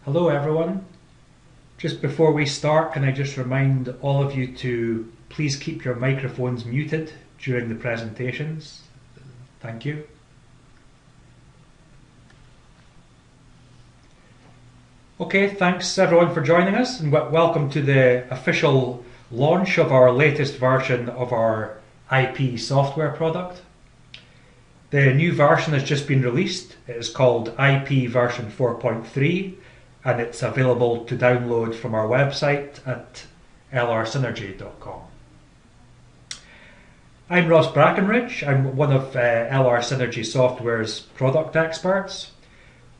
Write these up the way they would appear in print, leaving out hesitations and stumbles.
Hello everyone. Just before we start, can I just remind all of you to please keep your microphones muted during the presentations. Thank you. Okay, thanks everyone for joining us and welcome to the official launch of our latest version of our IP software product. The new version has just been released. It is called IP version 4.3 and it's available to download from our website at lrsynergy.com. I'm Ross Brackenridge. I'm one of LR Synergy Software's product experts.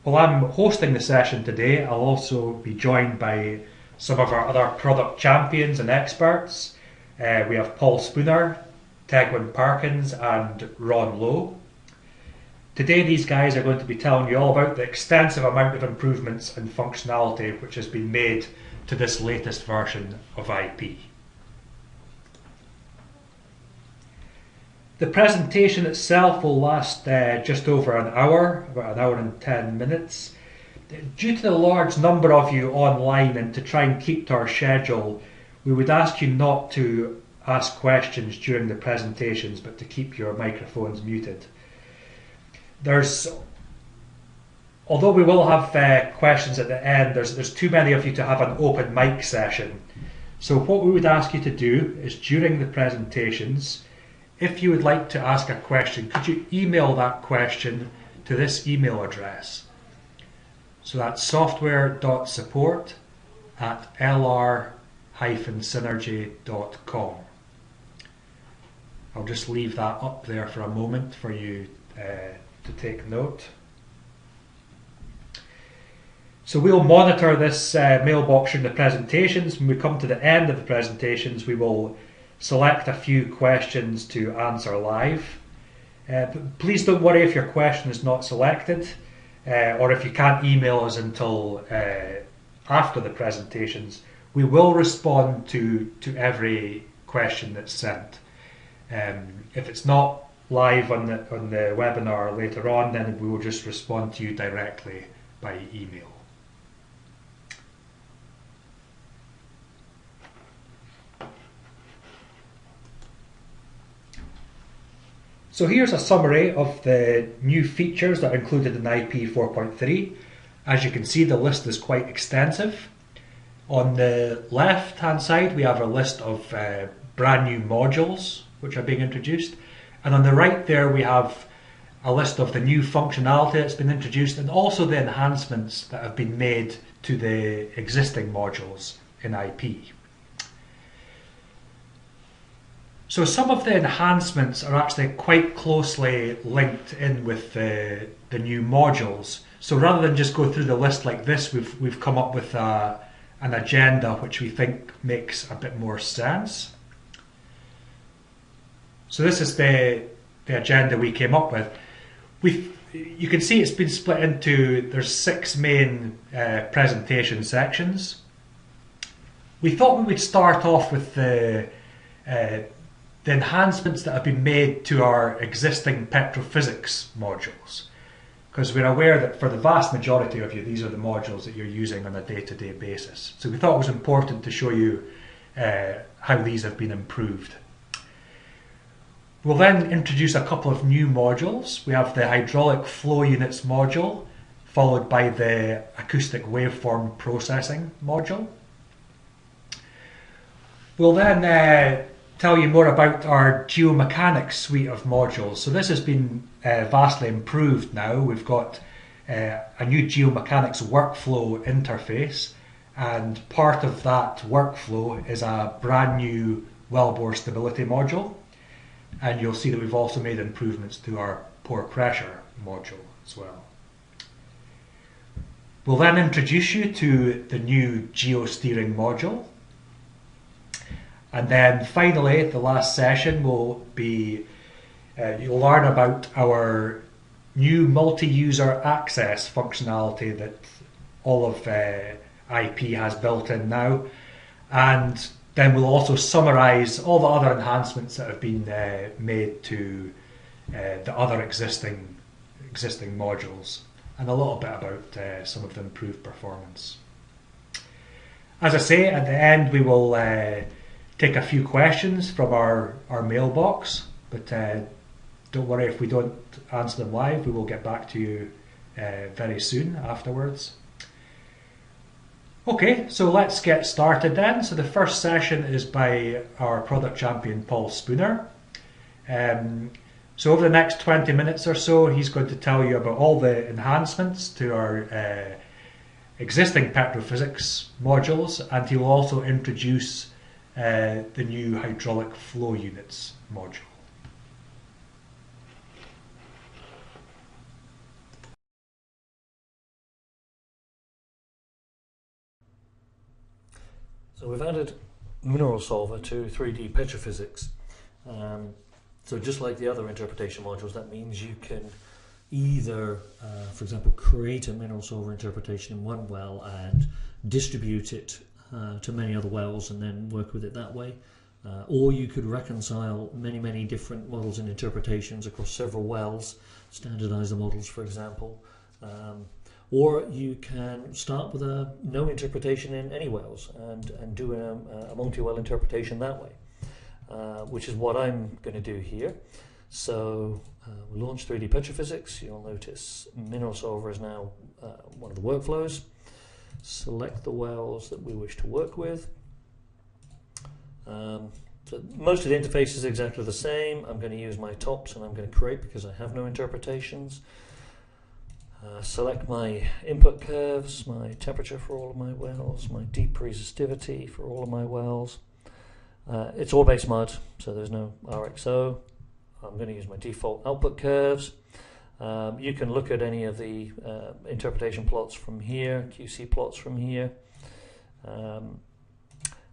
While I'm hosting the session today, I'll also be joined by some of our other product champions and experts. We have Paul Spooner, Tegwin Parkins and Ron Lowe. Today these guys are going to be telling you all about the extensive amount of improvements and functionality which has been made to this latest version of IP. The presentation itself will last just over an hour, about an hour and 10 minutes. Due to the large number of you online and to try and keep to our schedule, we would ask you not to ask questions during the presentations but to keep your microphones muted. Although we will have questions at the end, there's too many of you to have an open mic session. So what we would ask you to do is during the presentations, if you would like to ask a question, could you email that question to this email address? So that's software.support@lr-synergy.com. I'll just leave that up there for a moment for you to take note. So we'll monitor this mailbox during the presentations. When we come to the end of the presentations, we will select a few questions to answer live. Please don't worry if your question is not selected or if you can't email us until after the presentations. We will respond to every question that's sent. If it's not live on the webinar later on, then we will just respond to you directly by email. So here's a summary of the new features that are included in IP 4.3. As you can see, the list is quite extensive. On the left hand side we have a list of brand new modules which are being introduced. And on the right there we have a list of the new functionality that's been introduced and also the enhancements that have been made to the existing modules in IP. So some of the enhancements are actually quite closely linked in with the new modules. So rather than just go through the list like this, we've come up with an agenda which we think makes a bit more sense. So this is the agenda we came up with. You can see it's been split into, there's 6 main presentation sections. We thought we would start off with the enhancements that have been made to our existing petrophysics modules, because we're aware that for the vast majority of you, these are the modules that you're using on a day-to-day basis. So we thought it was important to show you how these have been improved. We'll then introduce a couple of new modules. We have the hydraulic flow units module, followed by the acoustic waveform processing module. We'll then tell you more about our Geomechanics suite of modules. So this has been vastly improved now. We've got a new Geomechanics workflow interface, and part of that workflow is a brand new wellbore stability module. And you'll see that we've also made improvements to our pore pressure module as well. We'll then introduce you to the new Geo Steering module. And then finally, the last session will be, you'll learn about our new multi-user access functionality that all of IP has built in now. And then we'll also summarise all the other enhancements that have been made to the other existing modules and a little bit about some of the improved performance. As I say, at the end we will take a few questions from our mailbox, but don't worry if we don't answer them live, we will get back to you very soon afterwards. Okay, so let's get started then. So the first session is by our product champion Paul Spooner. So over the next 20 minutes or so, he's going to tell you about all the enhancements to our existing petrophysics modules, and he will also introduce the new hydraulic flow units module. So we've added Mineral Solver to 3D Petrophysics. So just like the other interpretation modules, that means you can either, for example, create a Mineral Solver interpretation in one well and distribute it to many other wells and then work with it that way. Or you could reconcile many different models and interpretations across several wells, standardize the models, for example. Or you can start with no interpretation in any wells and do a multi-well interpretation that way, which is what I'm going to do here. So we launched 3D Petrophysics. You'll notice Mineral Solver is now one of the workflows. Select the wells that we wish to work with. So most of the interface is exactly the same. I'm going to use my tops and I'm going to create because I have no interpretations. Select my input curves, my temperature for all of my wells, my deep resistivity for all of my wells. It's all base mud, so there's no RXO. I'm going to use my default output curves. You can look at any of the interpretation plots from here, QC plots from here. I'm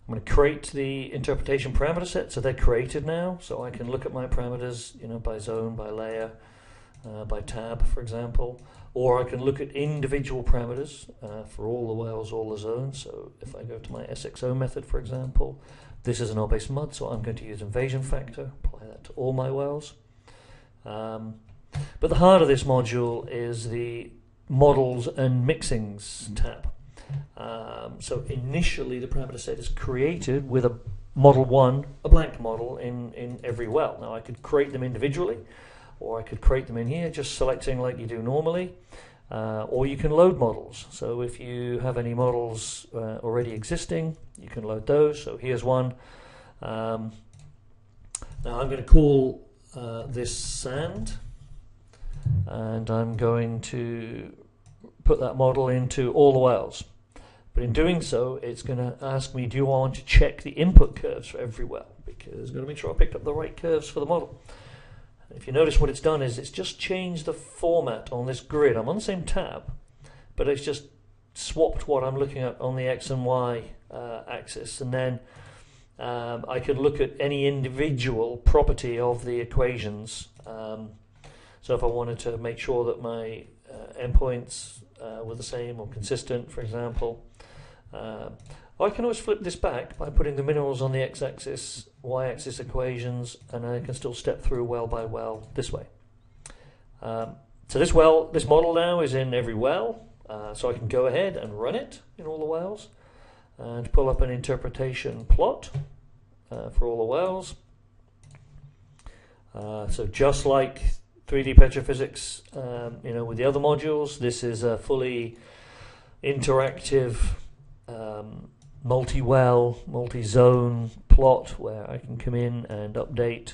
going to create the interpretation parameter set, so they're created now, so I can look at my parameters, by zone, by layer, by tab, for example. Or I can look at individual parameters for all the wells, all the zones. So if I go to my SXO method, for example, this is an oil-based mud, so I'm going to use invasion factor, apply that to all my wells. But the heart of this module is the models and mixings tab. So initially the parameter set is created with a model 1, a blank model in every well. Now I could create them individually, or I could create them in here, just selecting like you do normally, or you can load models. So if you have any models already existing, you can load those. So here's one. Now I'm going to call this sand, and I'm going to put that model into all the wells. But in doing so, it's going to ask me, do you want to check the input curves for every well? Because I'm going to make sure I picked up the right curves for the model. If you notice, what it's done is it's just changed the format on this grid. I'm on the same tab, but it's just swapped what I'm looking at on the X and Y axis, and then I can look at any individual property of the equations. So if I wanted to make sure that my endpoints were the same or consistent, for example, I can always flip this back by putting the minerals on the x-axis, y-axis equations, and I can still step through well by well this way. So this model now is in every well, so I can go ahead and run it in all the wells and pull up an interpretation plot for all the wells. So just like 3D Petrophysics, with the other modules, this is a fully interactive multi-well, multi-zone plot where I can come in and update.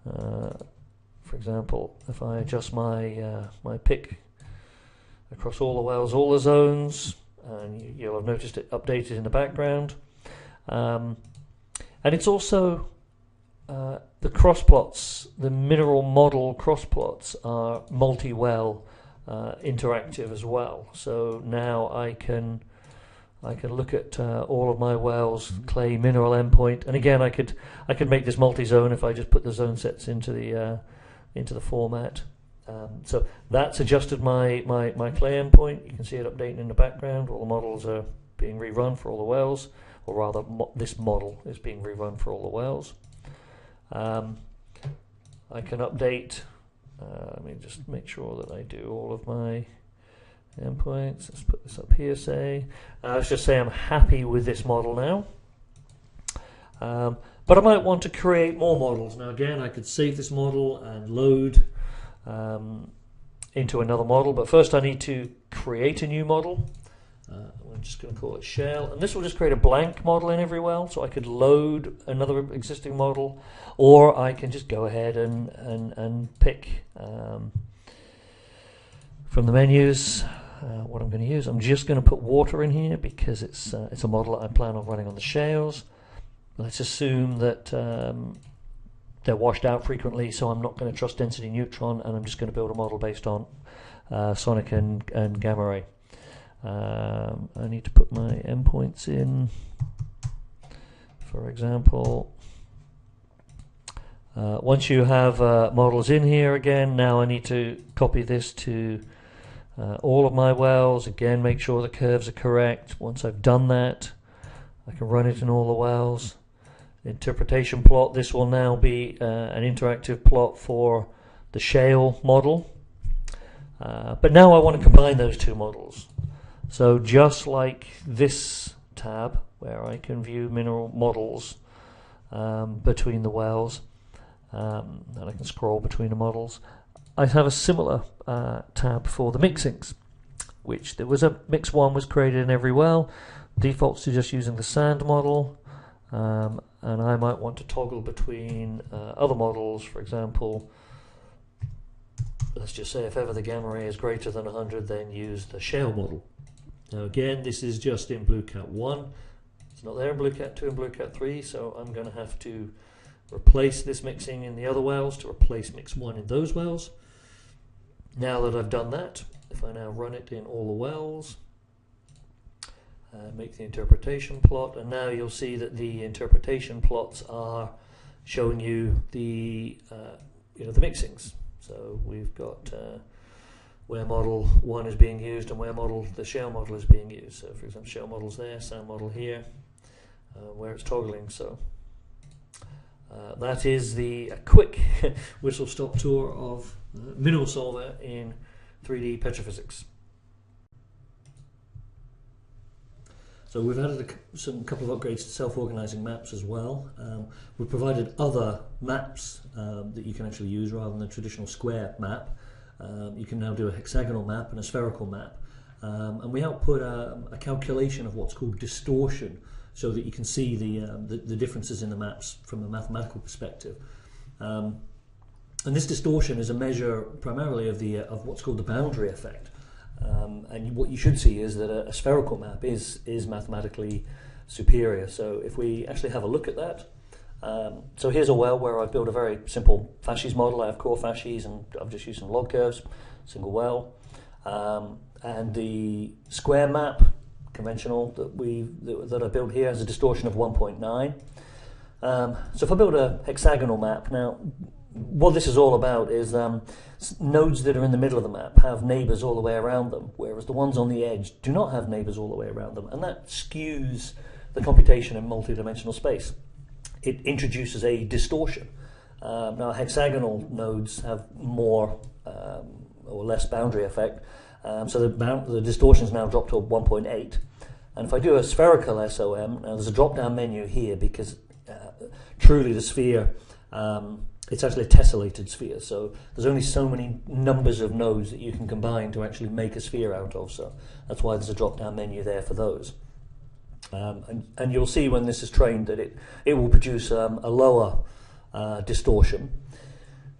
For example, if I adjust my my pick across all the wells, all the zones, and you'll have noticed it updated in the background. And it's also the cross plots, the mineral model cross plots are multi-well interactive as well. So now I can look at all of my wells, clay mineral endpoint, and again I could make this multi-zone if I just put the zone sets into the format. So that's adjusted my clay endpoint. You can see it updating in the background. All the models are being rerun for all the wells, or rather this model is being rerun for all the wells. I can update, let me just make sure that I do all of my endpoints. Let's put this up here. Say, let's just say I'm happy with this model now. But I might want to create more models. Now again, I could save this model and load into another model, but first I need to create a new model. I'm just going to call it shell, and this will just create a blank model in every well, so I could load another existing model, or I can just go ahead and pick from the menus what I'm going to use. I'm just going to put water in here because it's a model that I plan on running on the shales. Let's assume that they're washed out frequently, so I'm not going to trust density neutron, and I'm just going to build a model based on sonic and gamma ray. I need to put my endpoints in. For example, once you have models in here again, now I need to copy this to all of my wells. Again, make sure the curves are correct. Once I've done that, I can run it in all the wells. Interpretation plot, this will now be an interactive plot for the shale model. But now I want to combine those two models. So just like this tab, where I can view mineral models between the wells, and I can scroll between the models, I have a similar tab for the mixings, which there was a mix one was created in every well, defaults to just using the sand model, and I might want to toggle between other models. For example, let's just say if ever the gamma ray is greater than 100, then use the shale model. Now again, this is just in BlueCat 1. It's not there in BlueCat 2 and BlueCat 3, so I'm going to have to replace this mixing in the other wells to replace mix 1 in those wells. Now that I've done that, if I now run it in all the wells, make the interpretation plot, and now you'll see that the interpretation plots are showing you the the mixings. So we've got where model 1 is being used and where the shale model is being used. So for example, shale model's there, sand model here, where it's toggling. So that is the quick whistle-stop tour of Mineral Solver in 3D petrophysics. So we've added a couple of upgrades to self-organizing maps as well. We've provided other maps that you can actually use rather than the traditional square map. You can now do a hexagonal map and a spherical map. And we output a calculation of what's called distortion, so that you can see the differences in the maps from a mathematical perspective. And this distortion is a measure primarily of what's called the boundary effect. And what you should see is that a spherical map is mathematically superior. So if we actually have a look at that, so here's a well where I've built a very simple fascies model. I have core fascies and I've just used some log curves, single well. And the square map, conventional, that I built here has a distortion of 1.9. So if I build a hexagonal map, now what this is all about is nodes that are in the middle of the map have neighbours all the way around them, whereas the ones on the edge do not have neighbours all the way around them, and that skews the computation in multi-dimensional space. It introduces a distortion. Now hexagonal nodes have more or less boundary effect, so the distortion is now dropped to 1.8. And if I do a spherical SOM, now there's a drop-down menu here because truly the sphere, it's actually a tessellated sphere, so there's only so many numbers of nodes that you can combine to actually make a sphere out of, so that's why there's a drop-down menu there for those. And you'll see when this is trained that it will produce a lower distortion.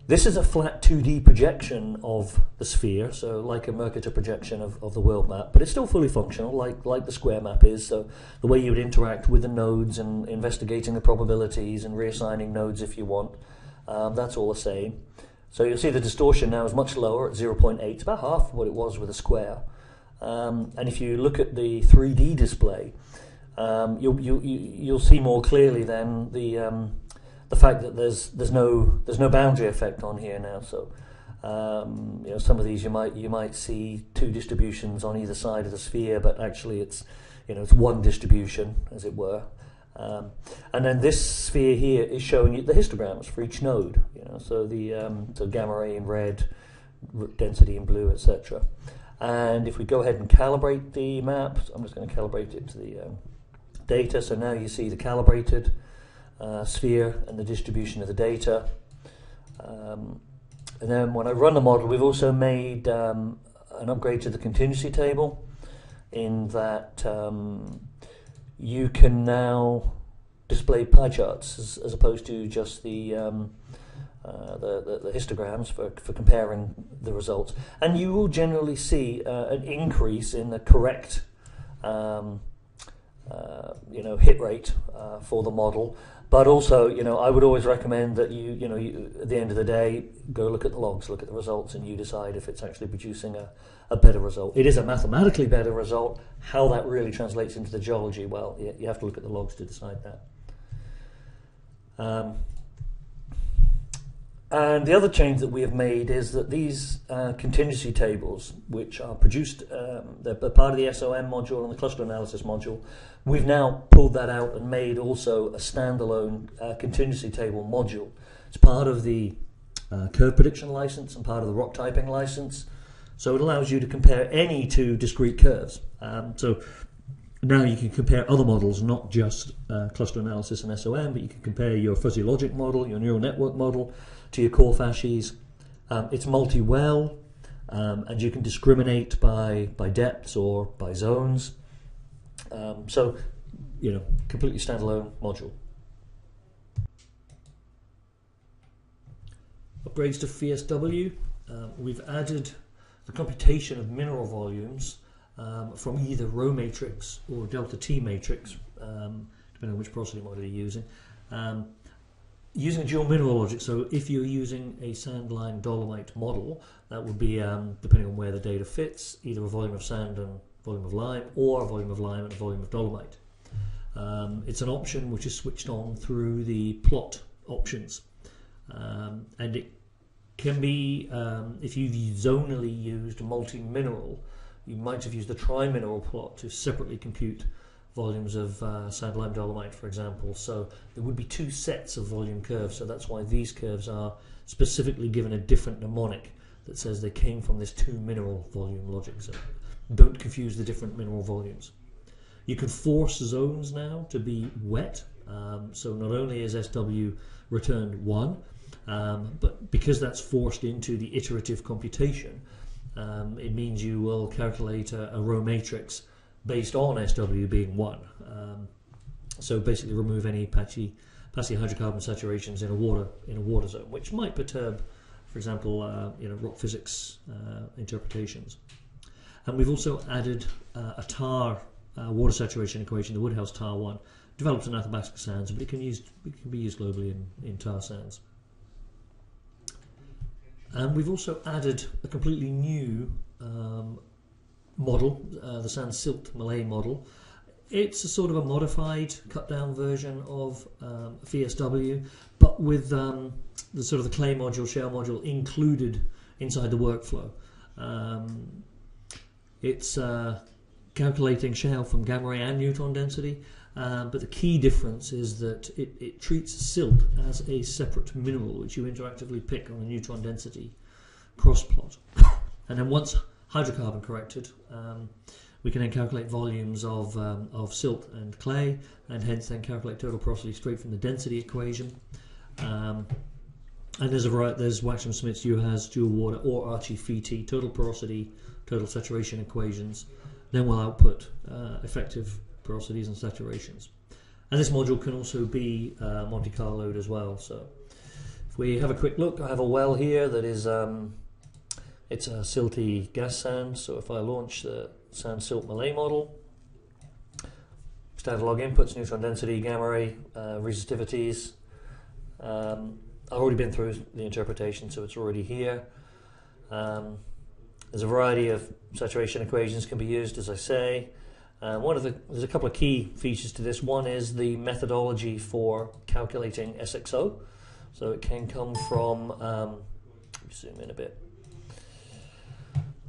This is a flat 2D projection of the sphere, so like a Mercator projection of the world map, but it's still fully functional, like the square map is. So the way you would interact with the nodes and investigating the probabilities and reassigning nodes if you want, that's all the same. So you'll see the distortion now is much lower at 0.8, it's about half what it was with a square. And if you look at the 3D display, you'll see more clearly then the fact that there's no boundary effect on here now. So some of these you might see two distributions on either side of the sphere, but actually it's one distribution, as it were. And then this sphere here is showing you the histograms for each node. So the gamma ray in red, density in blue, etc. And if we go ahead and calibrate the map, I'm just going to calibrate it to the data. So now you see the calibrated sphere and the distribution of the data. And then when I run the model, we've also made an upgrade to the contingency table, in that you can now display pie charts as opposed to just the histograms for comparing the results. And you will generally see an increase in the correct hit rate for the model. But also, I would always recommend that you at the end of the day, go look at the logs, look at the results, and you decide if it's actually producing a better result. It is a mathematically better result. How that really translates into the geology, well, you have to look at the logs to decide that. And the other change that we have made is that these contingency tables, which are produced, they're part of the SOM module and the cluster analysis module, we've now pulled that out and made also a standalone contingency table module. It's part of the curve prediction license and part of the rock typing license. So it allows you to compare any two discrete curves. So now you can compare other models, not just cluster analysis and SOM, but you can compare your fuzzy logic model, your neural network model, to your core fascies. It's multi-well, and you can discriminate by depths or by zones. So, completely standalone module. Upgrades to VSW. We've added the computation of mineral volumes from either row matrix or delta T matrix, depending on which porosity model you're using. Using geomineral logic, so if you're using a sand, lime, dolomite model, that would be, depending on where the data fits, either a volume of sand and volume of lime, or a volume of lime and a volume of dolomite. It's an option which is switched on through the plot options. And it can be, if you've zonally used multi-mineral, you might have used the tri-mineral plot to separately compute volumes of sand, lime, dolomite, for example. So there would be two sets of volume curves, so that's why these curves are specifically given a different mnemonic that says they came from this two mineral volume logic. So don't confuse the different mineral volumes. You can force zones now to be wet, so not only is SW returned 1, but because that's forced into the iterative computation, it means you will calculate a row matrix based on SW being 1. So basically remove any patchy hydrocarbon saturations in a water zone, which might perturb, for example, rock physics interpretations. And we've also added a tar water saturation equation, the Woodhouse tar one, developed in Athabasca sands, but it can be used globally in tar sands. And we've also added a completely new model, the sand silt Malay model. It's a sort of a modified, cut-down version of VSW, but with the sort of the clay module, shell module included inside the workflow. It's calculating shell from gamma ray and neutron density, but the key difference is that it treats silt as a separate mineral, which you interactively pick on a neutron density cross plot. And then once hydrocarbon corrected, we can then calculate volumes of silt and clay, and hence then calculate total porosity straight from the density equation. And there's a variety. There's Waxman-Smith's, Juhas, dual water, or Archie-Feety total porosity, total saturation equations. Then we'll output effective porosities and saturations. And this module can also be Monte Carlo'd as well. So if we have a quick look, I have a well here that is it's a silty gas sand. So if I launch the sand silt Malay model, standard log inputs, neutron density, gamma ray, resistivities. I've already been through the interpretation, so it's already here. There's a variety of saturation equations can be used, as I say. There's a couple of key features to this. One is the methodology for calculating SXO. So it can come from, zoom in a bit.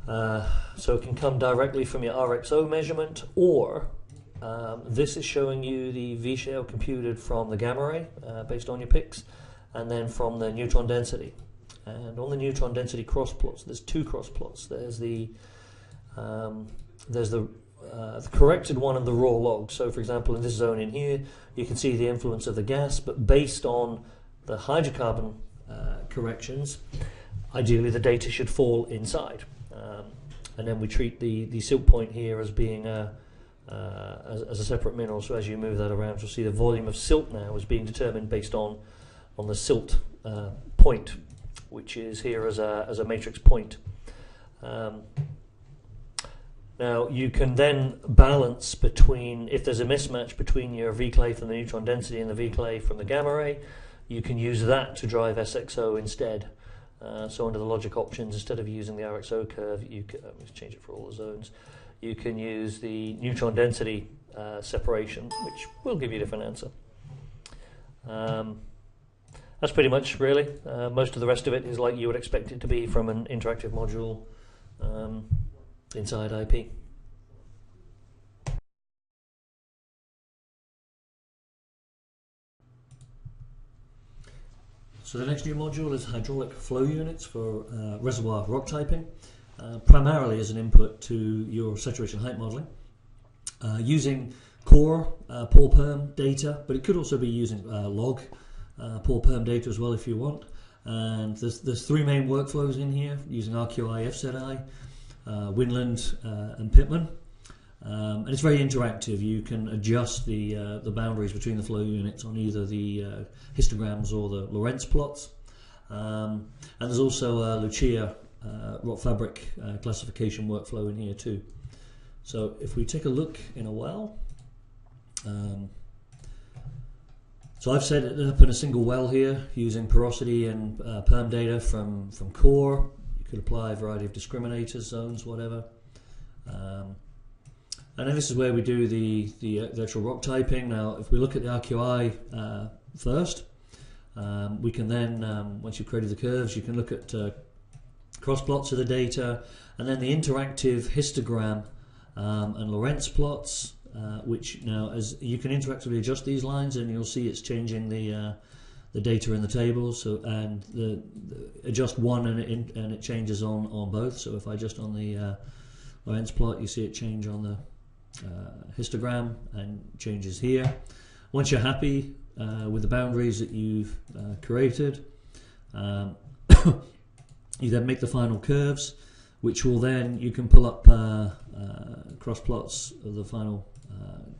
So it can come directly from your RXO measurement, or this is showing you the V-shell computed from the gamma ray based on your picks, and then from the neutron density. And on the neutron density cross plots, there's two cross plots. There's the there's the corrected one and the raw log. So for example, in this zone in here, you can see the influence of the gas, but based on the hydrocarbon corrections, ideally the data should fall inside. And then we treat the silt point here as being as a separate mineral. So as you move that around, you'll see the volume of silt now is being determined based on the silt point, which is here as a matrix point. Now you can then balance between, if there's a mismatch between your V-clay from the neutron density and the V-clay from the gamma ray, you can use that to drive SXO instead. So under the logic options, instead of using the RXO curve, you can, let's change it for all the zones, you can use the neutron density separation, which will give you a different answer. That's pretty much really. Most of the rest of it is like you would expect it to be from an interactive module inside IP. So the next new module is hydraulic flow units for reservoir rock typing, primarily as an input to your saturation height modeling, using core pore perm data, but it could also be using log pore perm data as well if you want. And there's three main workflows in here using RQI, FZI, Winland and Pitman, and it's very interactive. You can adjust the boundaries between the flow units on either the histograms or the Lorentz plots, and there's also a Lucia rock fabric classification workflow in here too. So if we take a look in a well, so I've set it up in a single well here using porosity and perm data from core. Could apply a variety of discriminators, zones, whatever. And then this is where we do the actual rock typing. Now, if we look at the RQI first, we can then, once you've created the curves, you can look at cross plots of the data, and then the interactive histogram and Lorentz plots, which now, as you can interactively adjust these lines, and you'll see it's changing the data in the table. So and the adjust one and it changes on both. So if I adjust on the Lorentz plot, you see it change on the histogram and changes here. Once you're happy with the boundaries that you've created, you then make the final curves, which will then, you can pull up cross plots of the final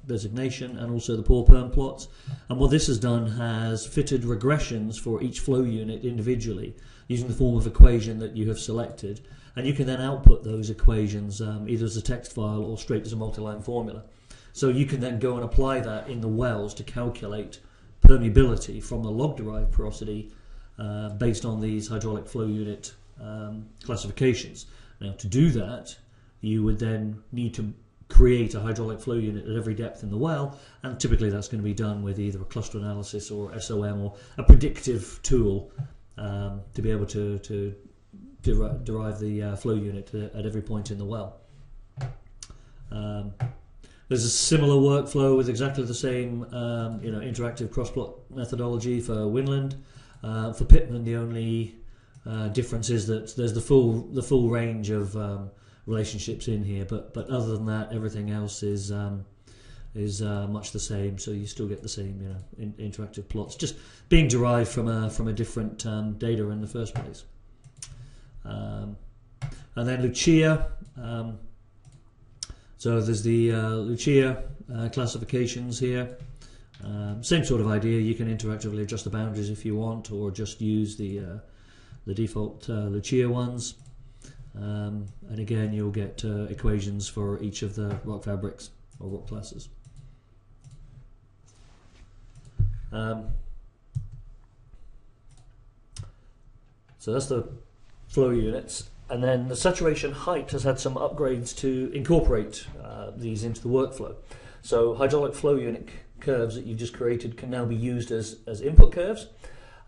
designation and also the pore perm plots. And what this has done has fitted regressions for each flow unit individually using the form of equation that you have selected, and you can then output those equations either as a text file or straight as a multi-line formula. So you can then go and apply that in the wells to calculate permeability from the log-derived porosity based on these hydraulic flow unit classifications. Now, to do that, you would then need to create a hydraulic flow unit at every depth in the well, and typically that's going to be done with either a cluster analysis or SOM or a predictive tool to be able to derive the flow unit at every point in the well. There's a similar workflow with exactly the same interactive crossplot methodology for Winland. For Pitman, the only difference is that there's the full range of relationships in here, but other than that, everything else is much the same. So you still get the same interactive plots, just being derived from a different data in the first place. And then Lucia. So there's the Lucia classifications here. Same sort of idea. You can interactively adjust the boundaries if you want, or just use the default Lucia ones. And again, you'll get equations for each of the rock fabrics or rock classes. So that's the flow units. And then the saturation height has had some upgrades to incorporate these into the workflow. So hydraulic flow unit curves that you've just created can now be used as input curves.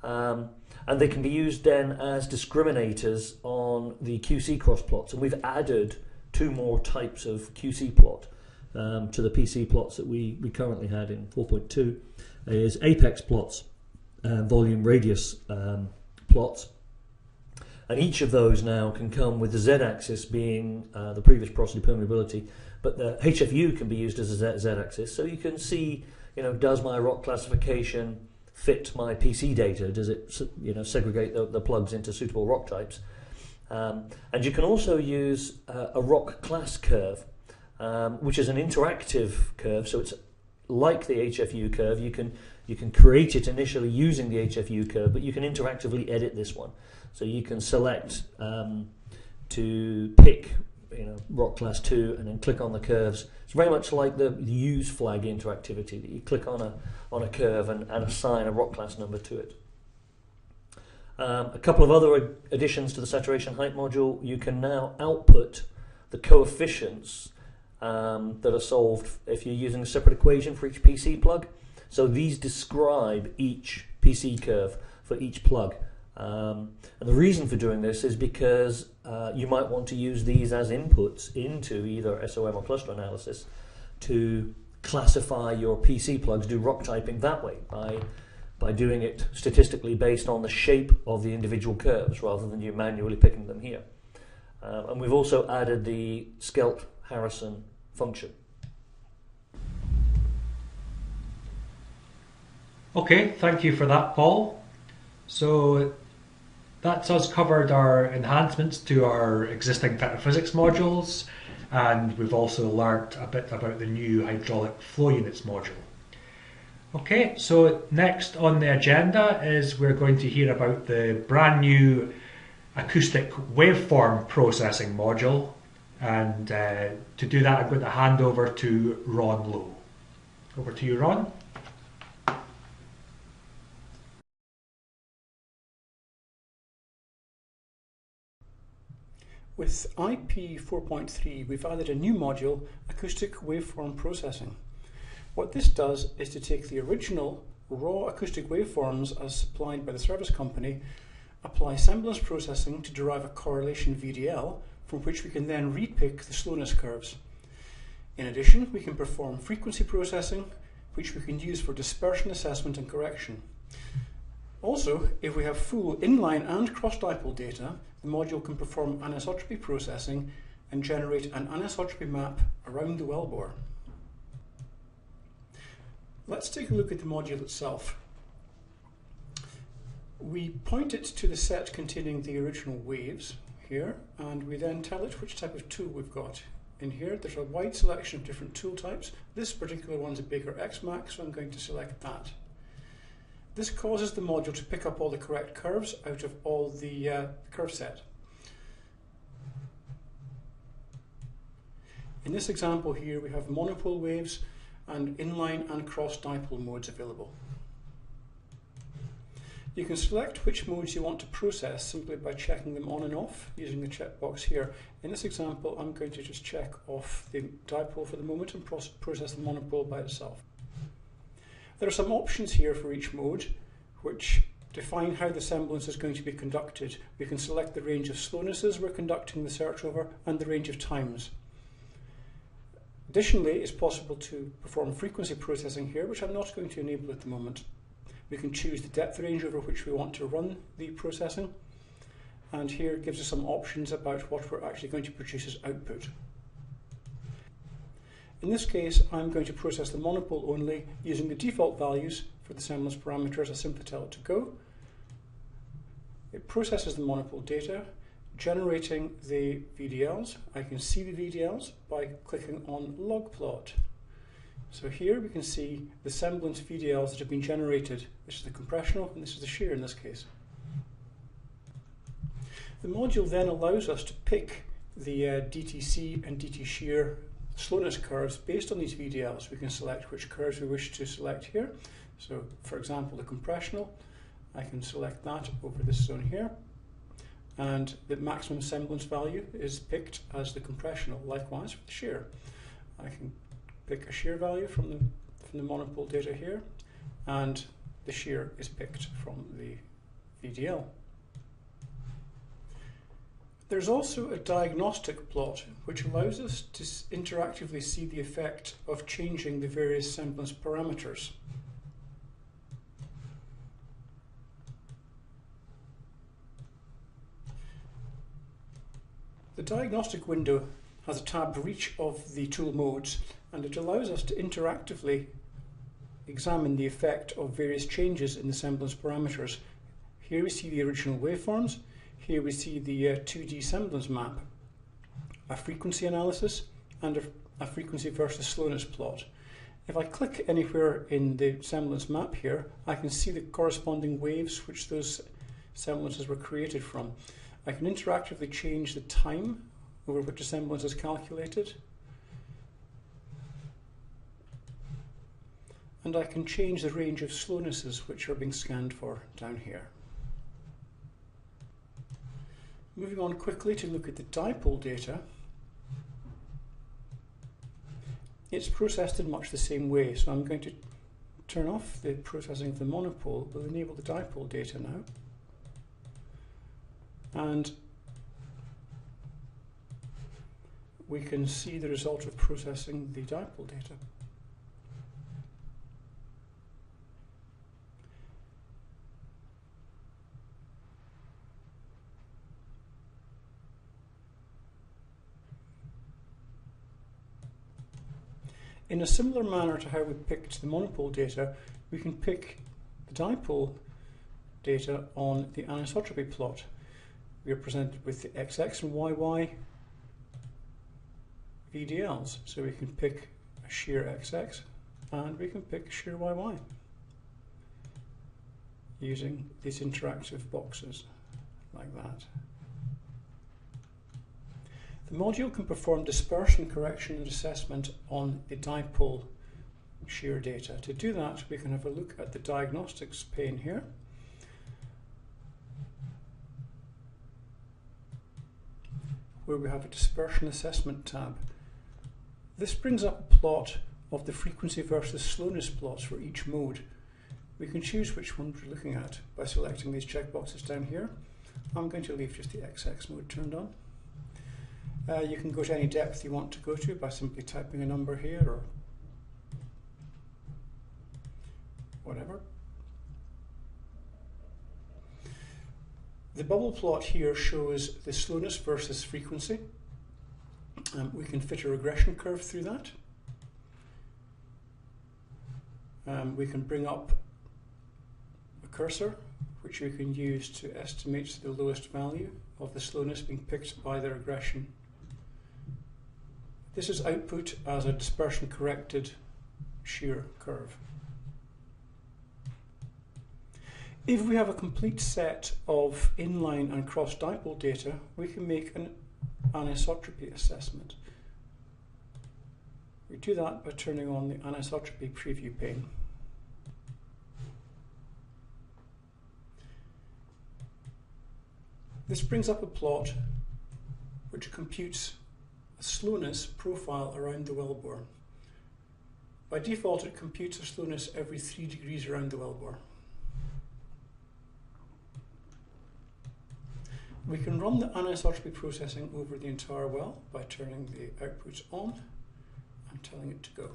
And they can be used then as discriminators on the QC cross plots. And we've added 2 more types of QC plot to the PC plots that we currently had in 4.2. Is apex plots and volume radius plots. And each of those now can come with the z-axis being the previous porosity permeability, but the HFU can be used as a z-axis, so you can see, does my rock classification fit my PC data? Does it, segregate the plugs into suitable rock types? And you can also use a rock class curve, which is an interactive curve, so it's like the HFU curve. You can create it initially using the HFU curve, but you can interactively edit this one. So you can select to pick rock class 2 and then click on the curves. It's very much like the use flag interactivity, that you click on a curve and assign a rock class number to it. A couple of other additions to the saturation height module. You can now output the coefficients that are solved if you're using a separate equation for each PC plug. So these describe each PC curve for each plug. And the reason for doing this is because you might want to use these as inputs into either SOM or cluster analysis to classify your PC plugs, do rock typing that way by doing it statistically based on the shape of the individual curves rather than you manually picking them here. And we've also added the Skelt-Harrison function. Okay, thank you for that, Paul. So that's us covered our enhancements to our existing technophysics modules, and we've also learnt a bit about the new hydraulic flow units module. Okay, so next on the agenda is we're going to hear about the brand new acoustic waveform processing module, and to do that I'm going to hand over to Ron Lowe. Over to you, Ron. With IP 4.3, we've added a new module, Acoustic Waveform Processing. What this does is to take the original raw acoustic waveforms as supplied by the service company, apply semblance processing to derive a correlation VDL, from which we can then repick the slowness curves. In addition, we can perform frequency processing, which we can use for dispersion assessment and correction. Also, if we have full inline and cross-dipole data, the module can perform anisotropy processing and generate an anisotropy map around the wellbore. Let's take a look at the module itself. We point it to the set containing the original waves here, and we then tell it which type of tool we've got. In here, there's a wide selection of different tool types. This particular one's a Baker X-Max, so I'm going to select that. This causes the module to pick up all the correct curves out of all the curve set. In this example here, we have monopole waves and inline and cross dipole modes available. You can select which modes you want to process simply by checking them on and off using the checkbox here. In this example, I'm going to just check off the dipole for the moment and process the monopole by itself. There are some options here for each mode which define how the semblance is going to be conducted. We can select the range of slownesses we're conducting the search over and the range of times. Additionally, it's possible to perform frequency processing here, which I'm not going to enable at the moment. We can choose the depth range over which we want to run the processing, and here it gives us some options about what we're actually going to produce as output. In this case, I'm going to process the monopole only using the default values for the semblance parameters. I simply tell it to go. It processes the monopole data, generating the VDLs. I can see the VDLs by clicking on log plot. So here we can see the semblance VDLs that have been generated. This is the compressional and this is the shear in this case. The module then allows us to pick the DTC and DT shear slowness curves based on these VDLs. We can select which curves we wish to select here. So for example, the compressional, I can select that over this zone here, and the maximum semblance value is picked as the compressional. Likewise with the shear, I can pick a shear value from the monopole data here, and the shear is picked from the VDL. There's also a diagnostic plot which allows us to interactively see the effect of changing the various semblance parameters. The diagnostic window has a tab for each of the tool modes, and it allows us to interactively examine the effect of various changes in the semblance parameters. Here we see the original waveforms, here we see the 2D semblance map, a frequency analysis, and a frequency versus slowness plot. If I click anywhere in the semblance map here, I can see the corresponding waves which those semblances were created from. I can interactively change the time over which a semblance is calculated, and I can change the range of slownesses which are being scanned for down here. Moving on quickly to look at the dipole data. It's processed in much the same way, so I'm going to turn off the processing of the monopole. We'll enable the dipole data now. And we can see the result of processing the dipole data. In a similar manner to how we picked the monopole data, we can pick the dipole data on the anisotropy plot. We are presented with the XX and YY VDLs, so we can pick a shear XX and we can pick a shear YY using these interactive boxes like that. The module can perform dispersion correction and assessment on the dipole shear data. To do that, we can have a look at the diagnostics pane here. Where we have a dispersion assessment tab. This brings up a plot of the frequency versus slowness plots for each mode. We can choose which one we're looking at by selecting these checkboxes down here. I'm going to leave just the XX mode turned on. You can go to any depth you want to go to by simply typing a number here or whatever. The bubble plot here shows the slowness versus frequency. We can fit a regression curve through that. We can bring up a cursor, which we can use to estimate the lowest value of the slowness being picked by the regression. This is output as a dispersion corrected shear curve. If we have a complete set of inline and cross dipole data, we can make an anisotropy assessment. We do that by turning on the anisotropy preview pane. This brings up a plot which computes a slowness profile around the wellbore. By default, it computes a slowness every 3 degrees around the wellbore. We can run the anisotropy processing over the entire well by turning the outputs on and telling it to go.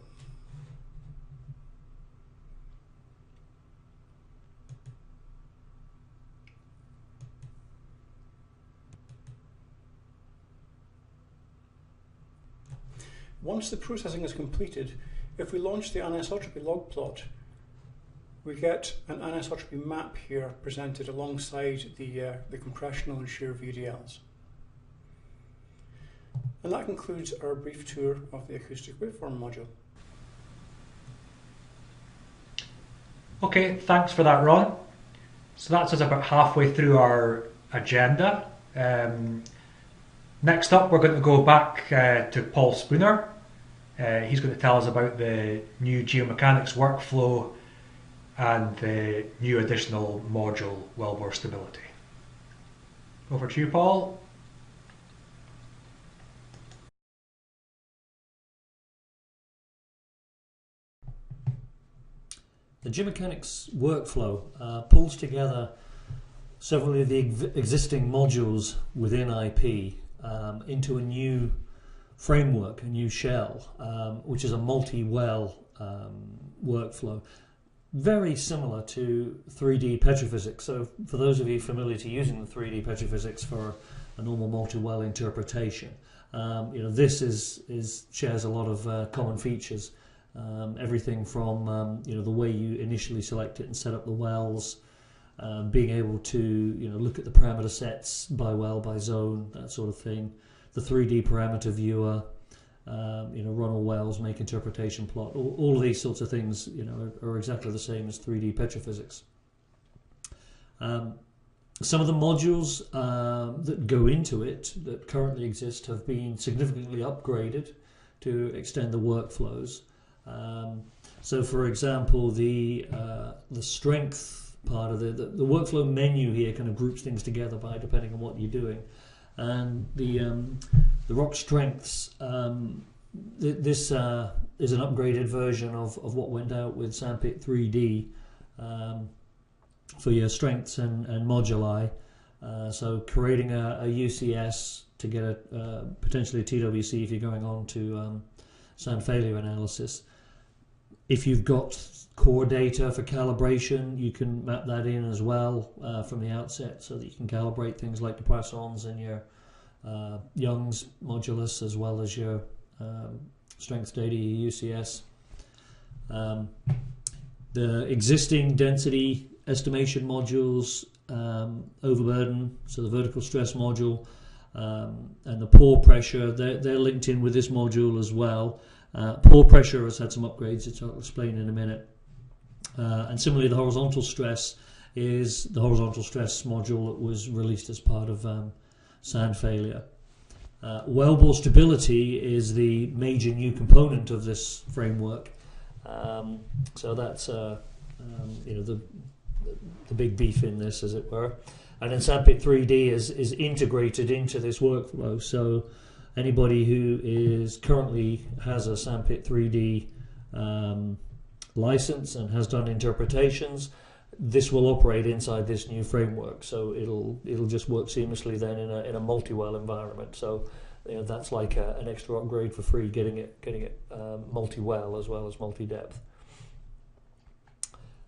Once the processing is completed, if we launch the anisotropy log plot, we get an anisotropy map here presented alongside the compressional and shear VDLs. And that concludes our brief tour of the acoustic waveform module. Okay, thanks for that, Ron. So that's us about halfway through our agenda. Next up, we're going to go back to Paul Spooner. He's going to tell us about the new Geomechanics workflow and the new additional module, wellbore stability. Over to you, Paul. The Geomechanics workflow pulls together several of the existing modules within IP into a new framework, a new shell, which is a multi-well workflow. very similar to 3D petrophysics. So for those of you familiar to using the 3D petrophysics for a normal multi-well interpretation, this shares a lot of common features. Everything from the way you initially select it and set up the wells, being able to look at the parameter sets by well, by zone, that sort of thing. The 3D parameter viewer, run all wells, make interpretation plot. All of these sorts of things, are exactly the same as 3D petrophysics. Some of the modules that go into it that currently exist have been significantly upgraded to extend the workflows. So, for example, the strength part of the workflow menu here kind of groups things together by depending on what you're doing, and the rock strengths. This is an upgraded version of what went out with Sandpit 3D for your strengths and moduli. So creating a UCS to get potentially a TWC if you're going on to sand failure analysis. If you've got core data for calibration, you can map that in as well from the outset, so that you can calibrate things like the Poissons and your Young's modulus, as well as your strength data, your UCS. The existing density estimation modules, overburden, so the vertical stress module, and the pore pressure, they're linked in with this module as well. Pore pressure has had some upgrades, which I'll explain in a minute. And similarly, the horizontal stress is the horizontal stress module that was released as part of sand failure. Wellbore stability is the major new component of this framework. So that's the big beef in this, as it were. And then Sandpit 3D is integrated into this workflow. So anybody who currently has a Sandpit 3D license and has done interpretations, this will operate inside this new framework. So it'll just work seamlessly then in a multi-well environment. So that's like an extra upgrade for free, getting it multi-well as well as multi-depth.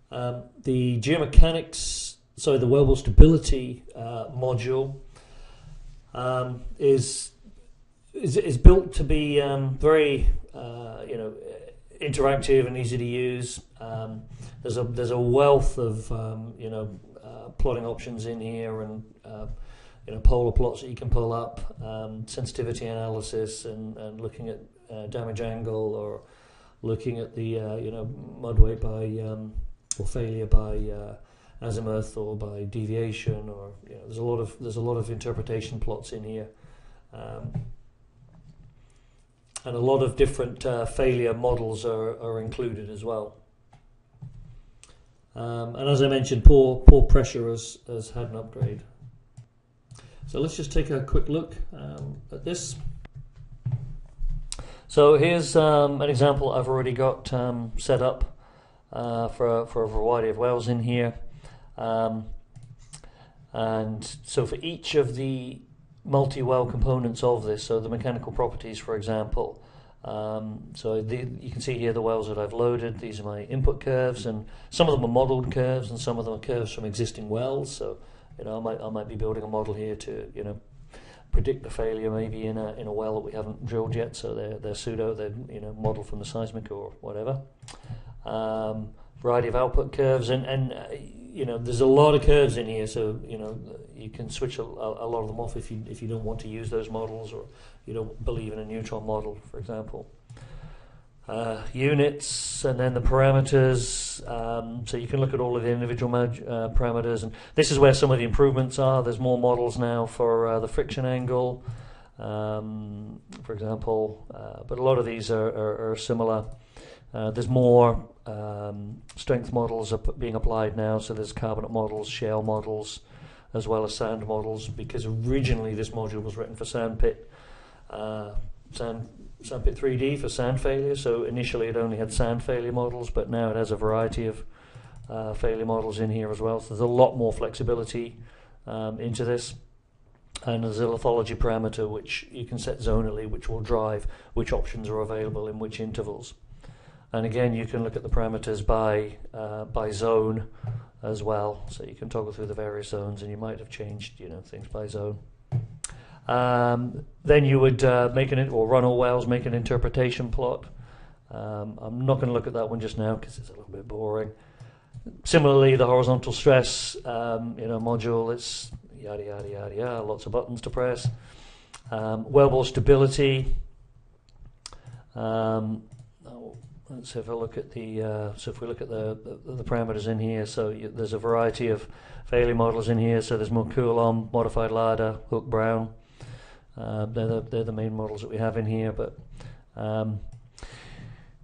The Geomechanics, the wellbore stability module is built to be very interactive and easy to use. There's a wealth of plotting options in here, and polar plots that you can pull up, sensitivity analysis, and looking at damage angle, or looking at the mud weight by or failure by azimuth or by deviation, or there's a lot of interpretation plots in here. And a lot of different failure models are included as well. And as I mentioned, pore pressure has had an upgrade. So let's just take a quick look at this. So here's an example I've already got set up for a variety of wells in here. And so for each of the multi-well components of this, so the mechanical properties, for example, you can see here the wells that I've loaded. These are my input curves, and some of them are modeled curves, and some of them are curves from existing wells. So I might be building a model here to predict the failure maybe in a well that we haven't drilled yet. So they're pseudo, they're modeled from the seismic or whatever. Variety of output curves, and there's a lot of curves in here, so you can switch a lot of them off if you don't want to use those models, or you don't believe in a neutron model, for example. Units, and then the parameters, so you can look at all of the individual parameters, and this is where some of the improvements are. There's more models now for the friction angle, for example, but a lot of these are similar. There's more strength models are being applied now, so there's carbonate models, shale models, as well as sand models, because originally this module was written for Sandpit 3D for sand failure. So initially it only had sand failure models, but now it has a variety of failure models in here as well. So there's a lot more flexibility into this. And there's a lithology parameter which you can set zonally, which will drive which options are available in which intervals. And again, you can look at the parameters by zone as well. So you can toggle through the various zones, and you might have changed, things by zone. Then you would run all wells, make an interpretation plot. I'm not going to look at that one just now because it's a little bit boring. Similarly, the horizontal stress module, it's yada yada yada yada, lots of buttons to press. Wellbore stability. Let's have a look at the. So if we look at the parameters in here, so there's a variety of failure models in here. So there's more Coulomb, modified ladder, Hook Brown. They're the main models that we have in here. But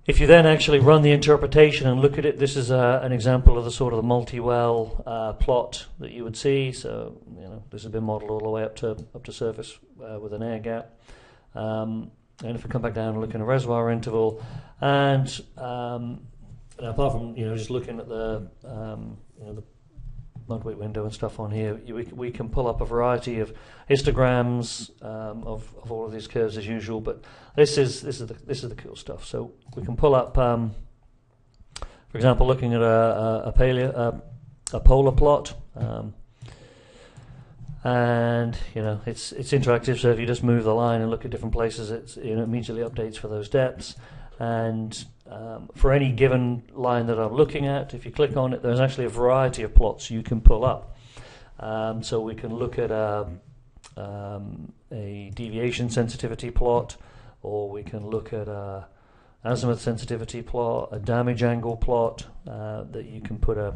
if you then actually run the interpretation and look at it, this is an example of the sort of the multi-well plot that you would see. So this has been modeled all the way up to surface with an air gap. And if we come back down and look in a reservoir interval, and apart from just looking at the the mudweight window and stuff on here, we can pull up a variety of histograms of all of these curves as usual. But this is the cool stuff. So we can pull up, for example, looking at a polar plot. And it's interactive, so if you just move the line and look at different places, it immediately updates for those depths. And for any given line that I'm looking at, if you click on it, there's actually a variety of plots you can pull up. So we can look at a deviation sensitivity plot, or we can look at a azimuth sensitivity plot, a damage angle plot that you can put a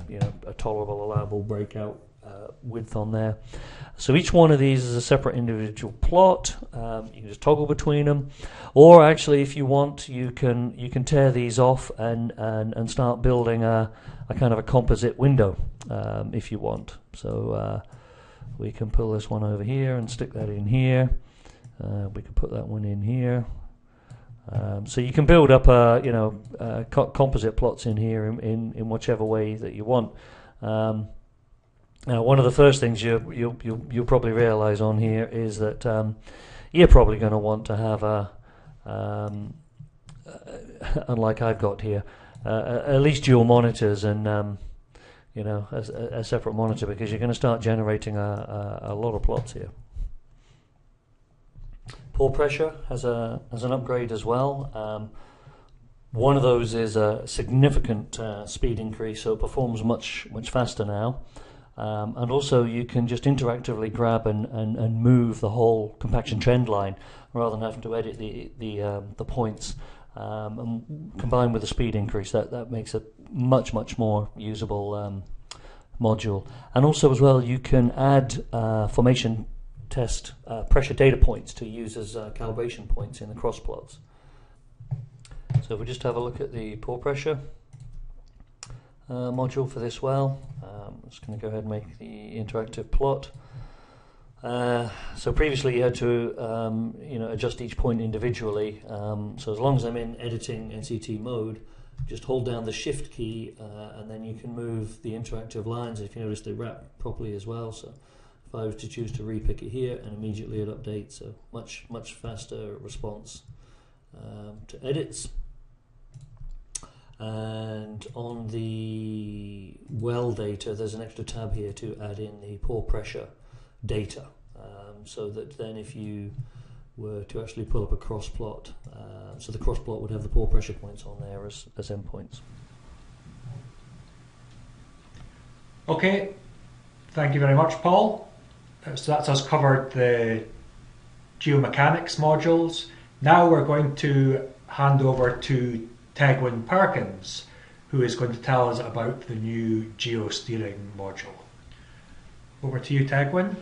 tolerable, allowable breakout width on there. So each one of these is a separate individual plot. You can just toggle between them, or actually, if you want, you can tear these off and start building a kind of a composite window if you want. So we can pull this one over here and stick that in here. We can put that one in here. So you can build up composite plots in here in whichever way that you want. Now, one of the first things you'll probably realise on here is that you're probably going to want to have unlike I've got here, at least dual monitors and a separate monitor, because you're going to start generating a lot of plots here. Pore pressure has an upgrade as well. One of those is a significant speed increase, so it performs much faster now. And also you can just interactively grab and move the whole compaction trend line rather than having to edit the points. And combined with the speed increase, that makes a much more usable module. And also as well, you can add formation test pressure data points to use as calibration points in the cross plots. So if we just have a look at the pore pressure module for this well, I'm just going to go ahead and make the interactive plot. So previously you had to adjust each point individually. So as long as I'm in editing NCT mode, just hold down the shift key and then you can move the interactive lines. If you notice, they wrap properly as well. So if I was to choose to repick it here, and immediately it updates, so much faster response to edits. And on the well data, there's an extra tab here to add in the pore pressure data, so that then if you were to actually pull up a cross plot, so the cross plot would have the pore pressure points on there as endpoints. Okay, thank you very much, Paul. So that's us covered the geomechanics modules. Now we're going to hand over to Tegwin Perkins, who is going to tell us about the new Geo Steering module. Over to you, Tegwin.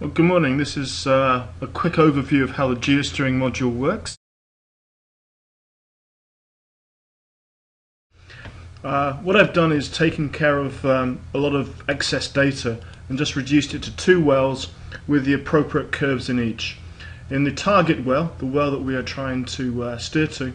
Well, good morning. This is a quick overview of how the Geo Steering module works. What I've done is taken care of a lot of excess data and just reduced it to 2 wells with the appropriate curves in each. In the target well, the well that we are trying to steer to,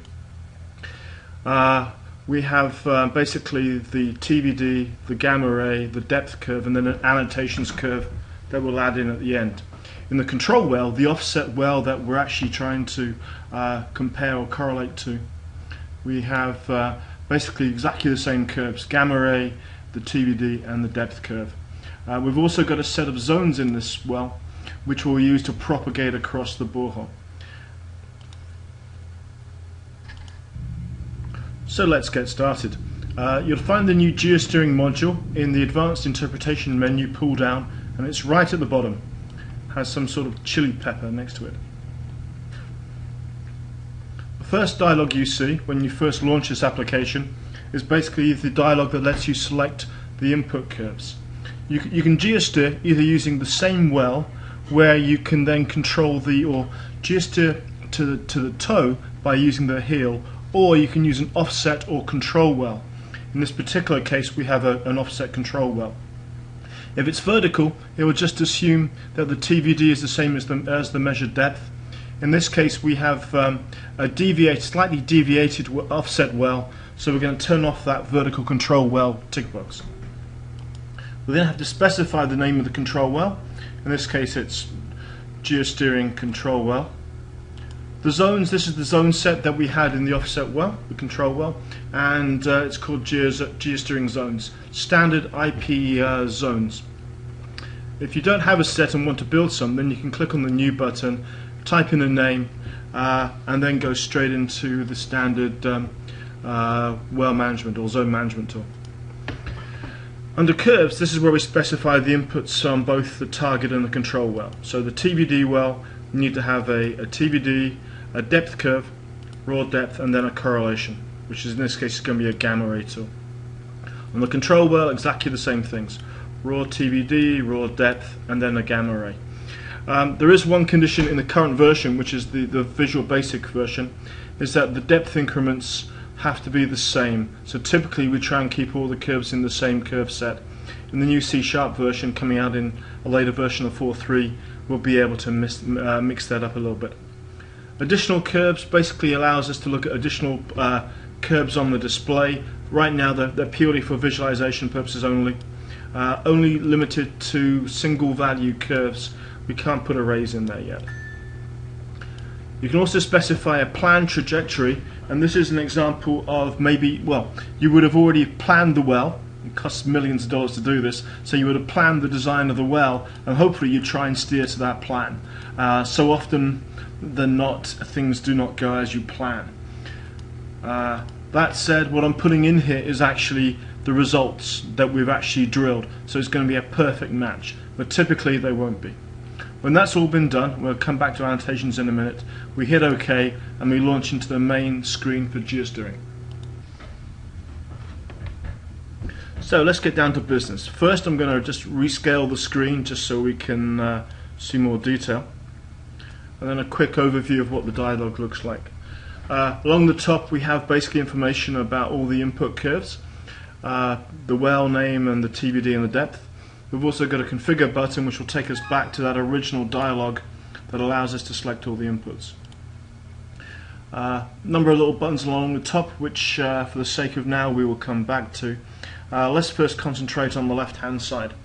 we have basically the TBD, the gamma ray, the depth curve, and then an annotations curve that we'll add in at the end. In the control well, the offset well that we're actually trying to compare or correlate to, we have basically exactly the same curves, gamma ray, the TVD and the depth curve. We've also got a set of zones in this well which we'll use to propagate across the borehole. So let's get started. You'll find the new Geo Steering module in the Advanced Interpretation menu pull down, and it's right at the bottom. Has some sort of chili pepper next to it. The first dialog you see when you first launch this application is basically the dialog that lets you select the input curves. You can geosteer either using the same well, where you can then control or geosteer to the toe by using the heel, or you can use an offset or control well. In this particular case we have an offset control well. If it's vertical, it will just assume that the TVD is the same as the measured depth. In this case we have a slightly deviated offset well, so we're going to turn off that vertical control well tick box. We then have to specify the name of the control well. In this case it's Geosteering control well. The zones, this is the zone set that we had in the offset well, the control well, and it's called Geosteering zones, standard IP zones. If you don't have a set and want to build some, then you can click on the new button, type in a name, and then go straight into the standard well management or zone management tool. Under curves, this is where we specify the inputs on both the target and the control well. So the TVD well, you need to have a TVD, a depth curve, raw depth, and then a correlation, which is in this case going to be a gamma ray tool. On the control well, exactly the same things. Raw TVD, raw depth, and then a gamma ray. There is one condition in the current version, which is the Visual Basic version, is that the depth increments have to be the same. So typically we try and keep all the curves in the same curve set. In the new C# version coming out in a later version of 4.3, we'll be able to mix that up a little bit. Additional curves basically allows us to look at additional curves on the display. Right now they're purely for visualization purposes only. Only limited to single value curves. We can't put arrays in there yet. You can also specify a planned trajectory, and this is an example of maybe, well, you would have already planned the well. It costs millions of dollars to do this, so you would have planned the design of the well, and hopefully you try and steer to that plan. So often than not, things do not go as you plan. That said, what I'm putting in here is actually the results that we've actually drilled, so it's going to be a perfect match, but typically they won't be. When that's all been done, we'll come back to annotations in a minute, we hit OK and we launch into the main screen for geosteering. So let's get down to business. First I'm going to just rescale the screen just so we can see more detail, and then a quick overview of what the dialog looks like. Along the top we have basically information about all the input curves, the well name and the TVD and the depth. We've also got a configure button which will take us back to that original dialog that allows us to select all the inputs. Number of little buttons along the top which for the sake of now we will come back to. Let's first concentrate on the left hand side.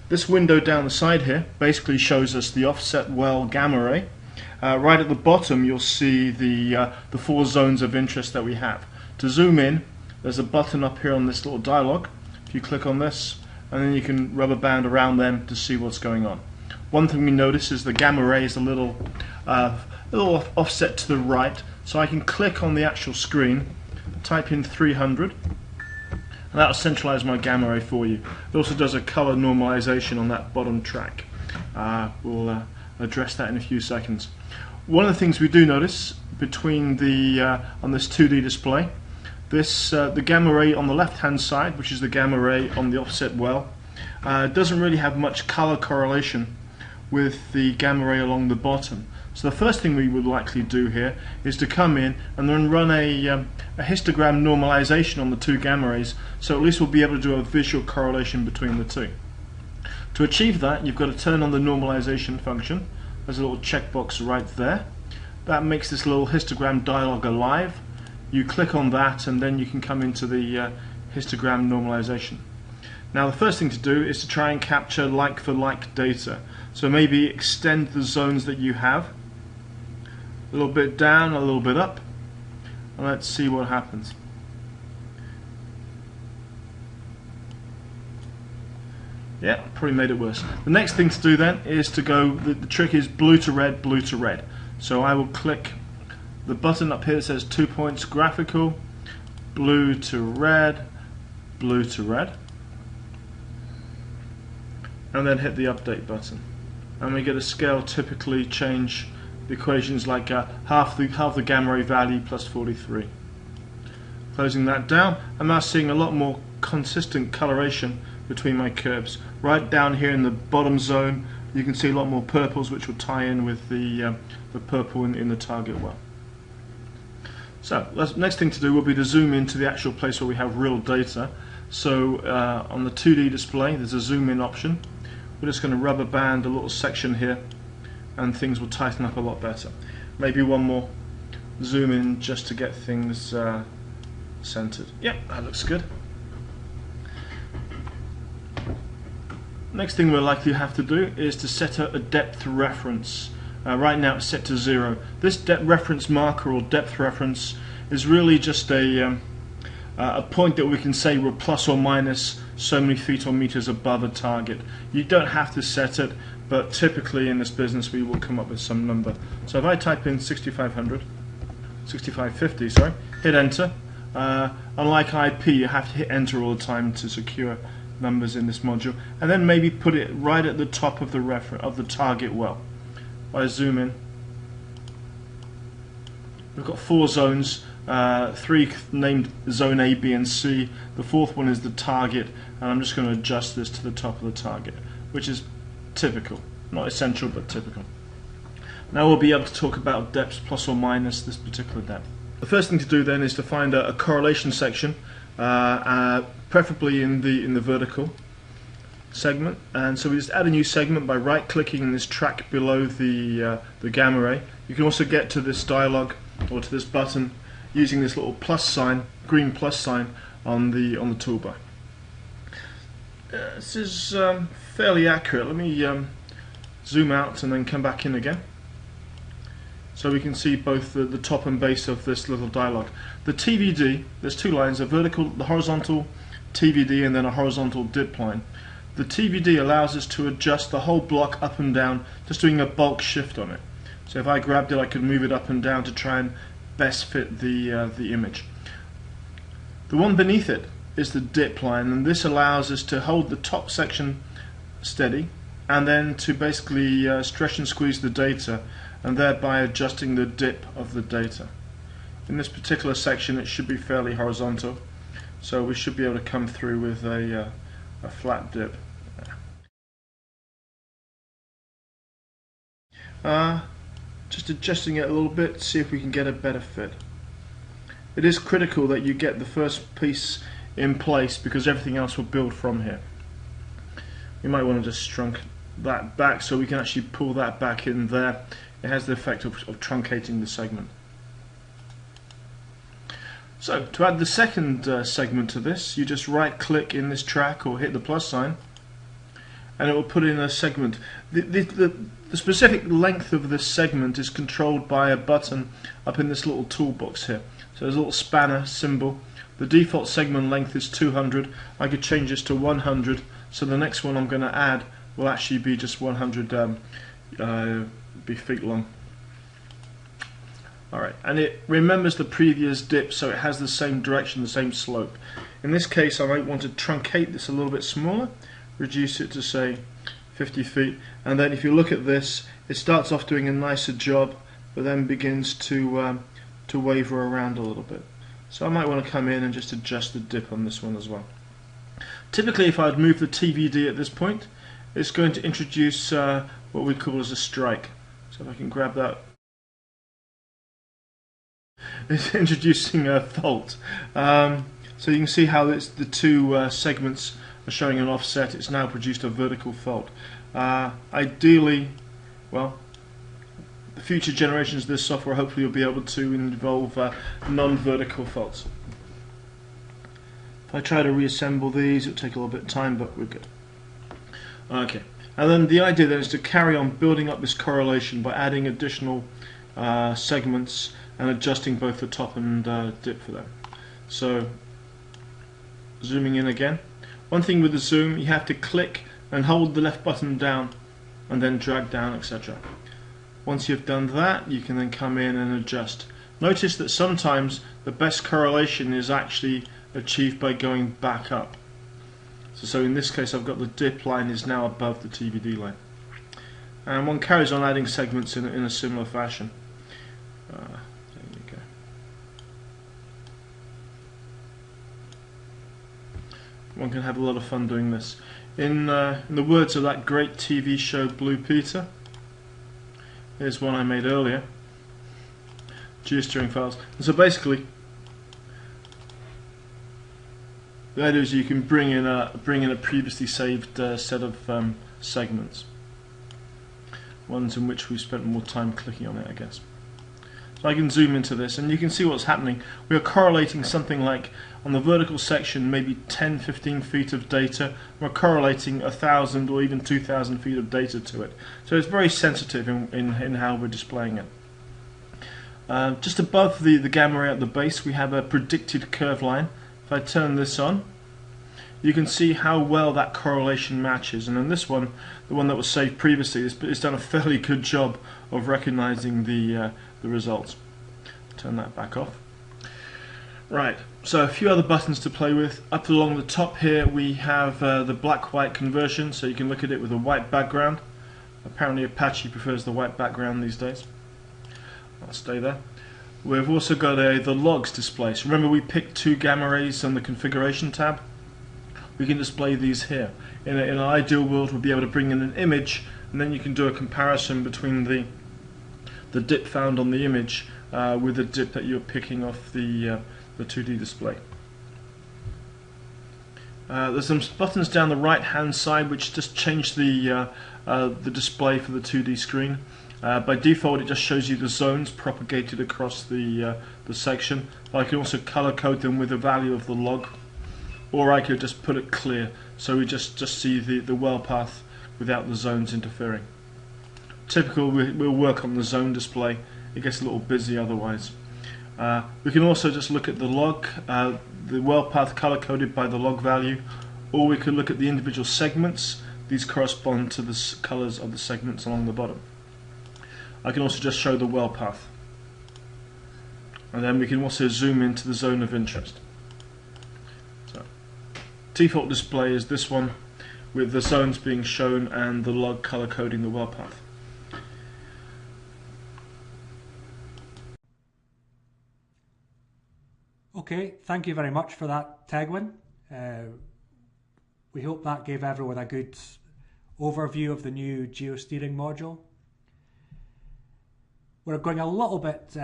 This window down the side here basically shows us the offset well gamma ray. Right at the bottom you'll see the 4 zones of interest that we have. To zoom in, there's a button up here on this little dialog. If you click on this, and then you can rubber band around them to see what's going on. One thing we notice is the gamma ray is a little offset to the right, so I can click on the actual screen, type in 300, and that'll centralize my gamma ray for you. It also does a color normalization on that bottom track. We'll address that in a few seconds. One of the things we do notice between on this 2D display, the gamma ray on the left hand side, which is the gamma ray on the offset well, doesn't really have much color correlation with the gamma ray along the bottom. So the first thing we would likely do here is to come in and then run a histogram normalization on the 2 gamma rays, so at least we'll be able to do a visual correlation between the 2. To achieve that, you've got to turn on the normalization function. There's a little checkbox right there. That makes this little histogram dialog alive. You click on that and then you can come into the histogram normalization. Now the first thing to do is to try and capture like for like data. So maybe extend the zones that you have, a little bit down, a little bit up, and let's see what happens. Yeah, probably made it worse. The next thing to do then is to go, the trick is blue to red, blue to red. So I will click the button up here that says 2 points graphical, blue to red, blue to red, and then hit the update button. And we get a scale typically change the equations like half the gamma ray value plus 43. Closing that down, I'm now seeing a lot more consistent coloration between my curves. Right down here in the bottom zone you can see a lot more purples, which will tie in with the purple in the target well. So next thing to do will be to zoom into the actual place where we have real data. So on the 2D display there's a zoom in option. We're just going to rubber band a little section here and things will tighten up a lot better. Maybe one more zoom in just to get things centered. Yep, that looks good. Next thing we'll likely have to do is to set a depth reference. Right now it's set to 0. This depth reference marker or depth reference is really just a point that we can say we're plus or minus so many feet or meters above a target. You don't have to set it, but typically in this business we will come up with some number. So if I type in 6550, sorry, hit enter. Unlike IP, you have to hit enter all the time to secure numbers in this module, and then maybe put it right at the top of the target well. If I zoom in, we've got 4 zones, 3 named zone A, B and C. The 4th one is the target, and I'm just going to adjust this to the top of the target, which is typical, not essential but typical. Now we'll be able to talk about depths plus or minus this particular depth. The first thing to do then is to find a correlation section, preferably in the vertical segment, and so we just add a new segment by right clicking in this track below the gamma ray. You can also get to this dialog or to this button using this little plus sign, green plus sign on the toolbar. This is fairly accurate. Let me zoom out and then come back in again, so we can see both the top and base of this little dialog. The TVD, there's 2 lines, the horizontal TVD and then a horizontal dip line. The TVD allows us to adjust the whole block up and down, just doing a bulk shift on it. So if I grabbed it, I could move it up and down to try and best fit the image. The one beneath it is the dip line, and this allows us to hold the top section steady and then to basically stretch and squeeze the data, and thereby adjusting the dip of the data. In this particular section it should be fairly horizontal, so we should be able to come through with a flat dip. Just adjusting it a little bit, see if we can get a better fit. It is critical that you get the first piece in place because everything else will build from here. You might want to just shrunk that back so we can actually pull that back in there. It has the effect of truncating the segment. So to add the second segment to this, you just right click in this track or hit the plus sign and it will put in a segment. The specific length of this segment is controlled by a button up in this little toolbox here. So there's a little spanner symbol. The default segment length is 200. I could change this to 100, so the next one I'm going to add will actually be just 100 feet long. Alright, and it remembers the previous dip, so it has the same direction, the same slope. In this case I might want to truncate this a little bit smaller, reduce it to say 50 feet, and then if you look at this, it starts off doing a nicer job but then begins to waver around a little bit. So I might want to come in and just adjust the dip on this one as well. Typically if I'd move the TVD at this point, it's going to introduce what we call as a strike. So if I can grab that, it's introducing a fault. So you can see how the 2 segments are showing an offset. It's now produced a vertical fault. Ideally, well, the future generations of this software hopefully will be able to involve non-vertical faults. If I try to reassemble these, it'll take a little bit of time, but we're good. Okay, and then the idea then is to carry on building up this correlation by adding additional segments and adjusting both the top and dip for them. So, zooming in again. One thing with the zoom, you have to click and hold the left button down and then drag down, etc. Once you've done that, you can then come in and adjust. Notice that sometimes the best correlation is actually achieved by going back up. So in this case I've got the dip line is now above the TBD line. And one carries on adding segments in a similar fashion. There you go. One can have a lot of fun doing this. In the words of that great TV show Blue Peter, here's one I made earlier. Geo Steering files. And so basically, the idea is you can bring in a previously saved set of segments, ones in which we spent more time clicking on it, I guess. So I can zoom into this, and you can see what's happening. We are correlating something like on the vertical section, maybe 10-15 feet of data. We're correlating 1,000 or even 2,000 feet of data to it. So it's very sensitive in how we're displaying it. Just above the gamma ray at the base, we have a predicted curve line. If I turn this on, you can see how well that correlation matches. And in this one, the one that was saved previously, it's done a fairly good job of recognizing the results. Turn that back off. Right, so a few other buttons to play with. Up along the top here we have the black-white conversion, so you can look at it with a white background. Apparently Apache prefers the white background these days. I'll stay there. We've also got the logs display. So remember we picked 2 gamma rays on the configuration tab. We can display these here. In an ideal world we'll be able to bring in an image, and then you can do a comparison between the dip found on the image with the dip that you're picking off the 2D display. There's some buttons down the right hand side which just change the display for the 2D screen. By default it just shows you the zones propagated across the section. I can also color code them with the value of the log, or I could just put it clear so we just see the well path without the zones interfering. Typical, we'll work on the zone display. It gets a little busy otherwise. We can also just look at the log, the well path color coded by the log value, or we could look at the individual segments. These correspond to the colors of the segments along the bottom. I can also just show the well path, and then we can also zoom into the zone of interest. So, default display is this one with the zones being shown and the log color coding the well path. Okay, thank you very much for that, Tegwin. We hope that gave everyone a good overview of the new Geo Steering module. We're going a little bit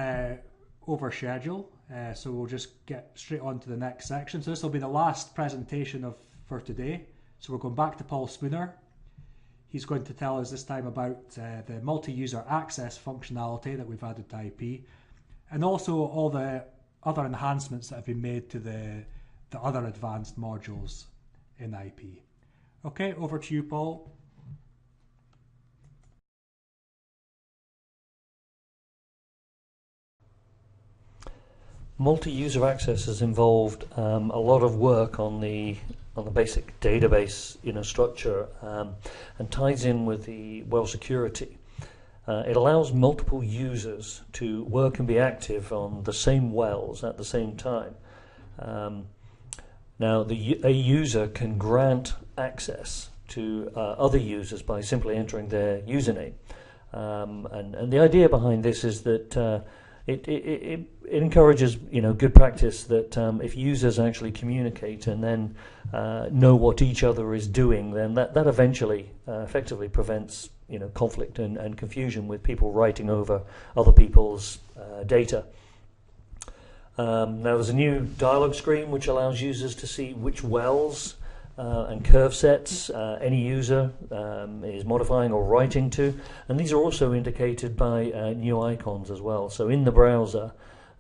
over schedule, so we'll just get straight on to the next section. So this will be the last presentation for today. So we're going back to Paul Spooner. He's going to tell us this time about the multi-user access functionality that we've added to IP, and also all the other enhancements that have been made to the other advanced modules in IP. Okay, over to you, Paul. Multi-user access has involved a lot of work on the basic database structure, and ties in with the well security. It allows multiple users to work and be active on the same wells at the same time. Now, a user can grant access to other users by simply entering their username, and the idea behind this is that it encourages good practice that if users actually communicate and then know what each other is doing, then that eventually effectively prevents conflict and confusion with people writing over other people's data. Now there's a new dialog screen which allows users to see which wells and curve sets any user is modifying or writing to, and these are also indicated by new icons as well. So in the browser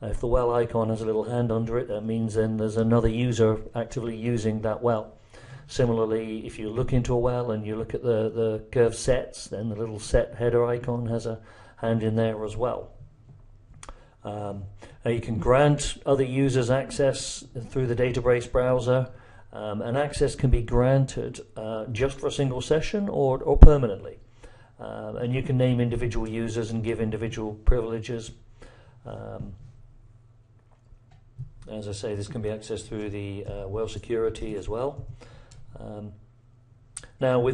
If the well icon has a little hand under it, that means then there's another user actively using that well. Similarly, if you look into a well and you look at the curve sets, then the little set header icon has a hand in there as well. You can grant other users access through the database browser, and access can be granted just for a single session or permanently. And you can name individual users and give individual privileges. As I say, this can be accessed through the well security as well. Now,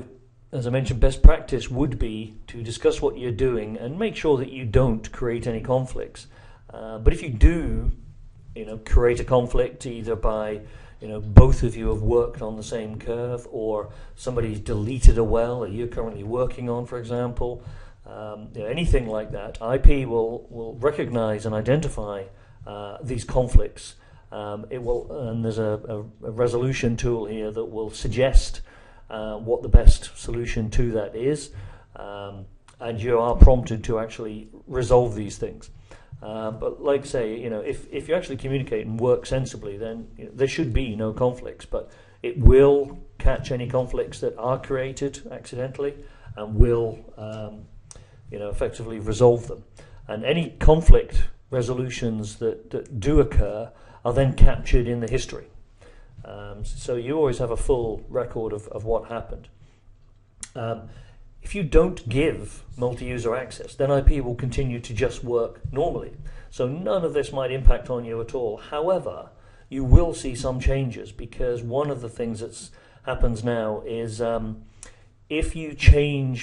as I mentioned, best practice would be to discuss what you're doing and make sure that you don't create any conflicts. But if you do, create a conflict either by, both of you have worked on the same curve, or somebody's deleted a well that you're currently working on, for example, anything like that, IP will recognize and identify these conflicts. And there's a resolution tool here that will suggest what the best solution to that is, and you are prompted to actually resolve these things. But like say, if you actually communicate and work sensibly, then there should be no conflicts. But it will catch any conflicts that are created accidentally, and will, effectively resolve them. And any conflict resolutions that do occur are then captured in the history. So you always have a full record of what happened. If you don't give multi-user access, then IP will continue to just work normally. So none of this might impact on you at all. However, you will see some changes, because one of the things that happens now is if you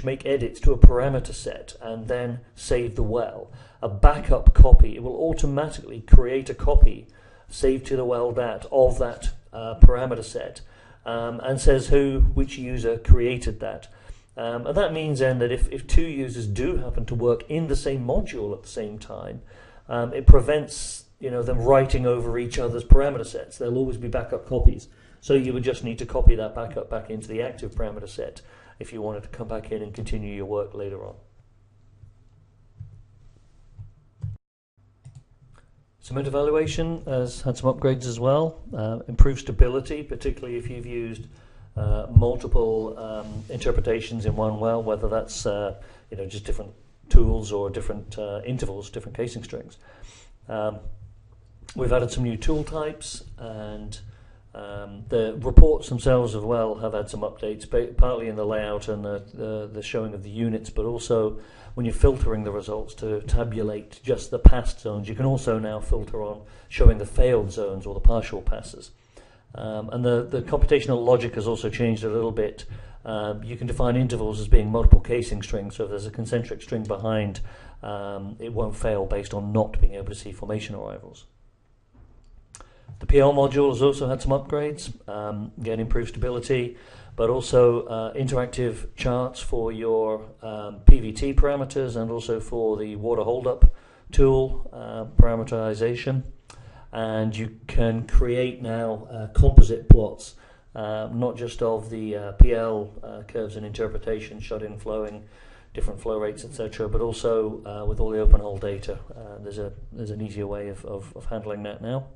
make edits to a parameter set and then save the well, a backup copy, it will automatically create a copy saved to the well dat of that parameter set, and says which user created that. And that means then that if two users do happen to work in the same module at the same time, it prevents them writing over each other's parameter sets. There'll always be backup copies. So you would just need to copy that backup back into the active parameter set if you wanted to come back in and continue your work later on. Cement evaluation has had some upgrades as well. Improved stability, particularly if you've used multiple interpretations in one well, whether that's just different tools or different intervals, different casing strings. We've added some new tool types, and the reports themselves as well have had some updates, partly in the layout and the showing of the units, but also when you're filtering the results to tabulate just the passed zones. You can also now filter on showing the failed zones or the partial passes. And the computational logic has also changed a little bit. You can define intervals as being multiple casing strings, so if there's a concentric string behind, it won't fail based on not being able to see formation arrivals. The PL module has also had some upgrades, again improved stability, but also interactive charts for your PVT parameters, and also for the water holdup tool parameterization. And you can create now composite plots, not just of the PL curves and interpretation, shut-in flowing, different flow rates, etc., but also with all the open hole data. There's an easier way of handling that now.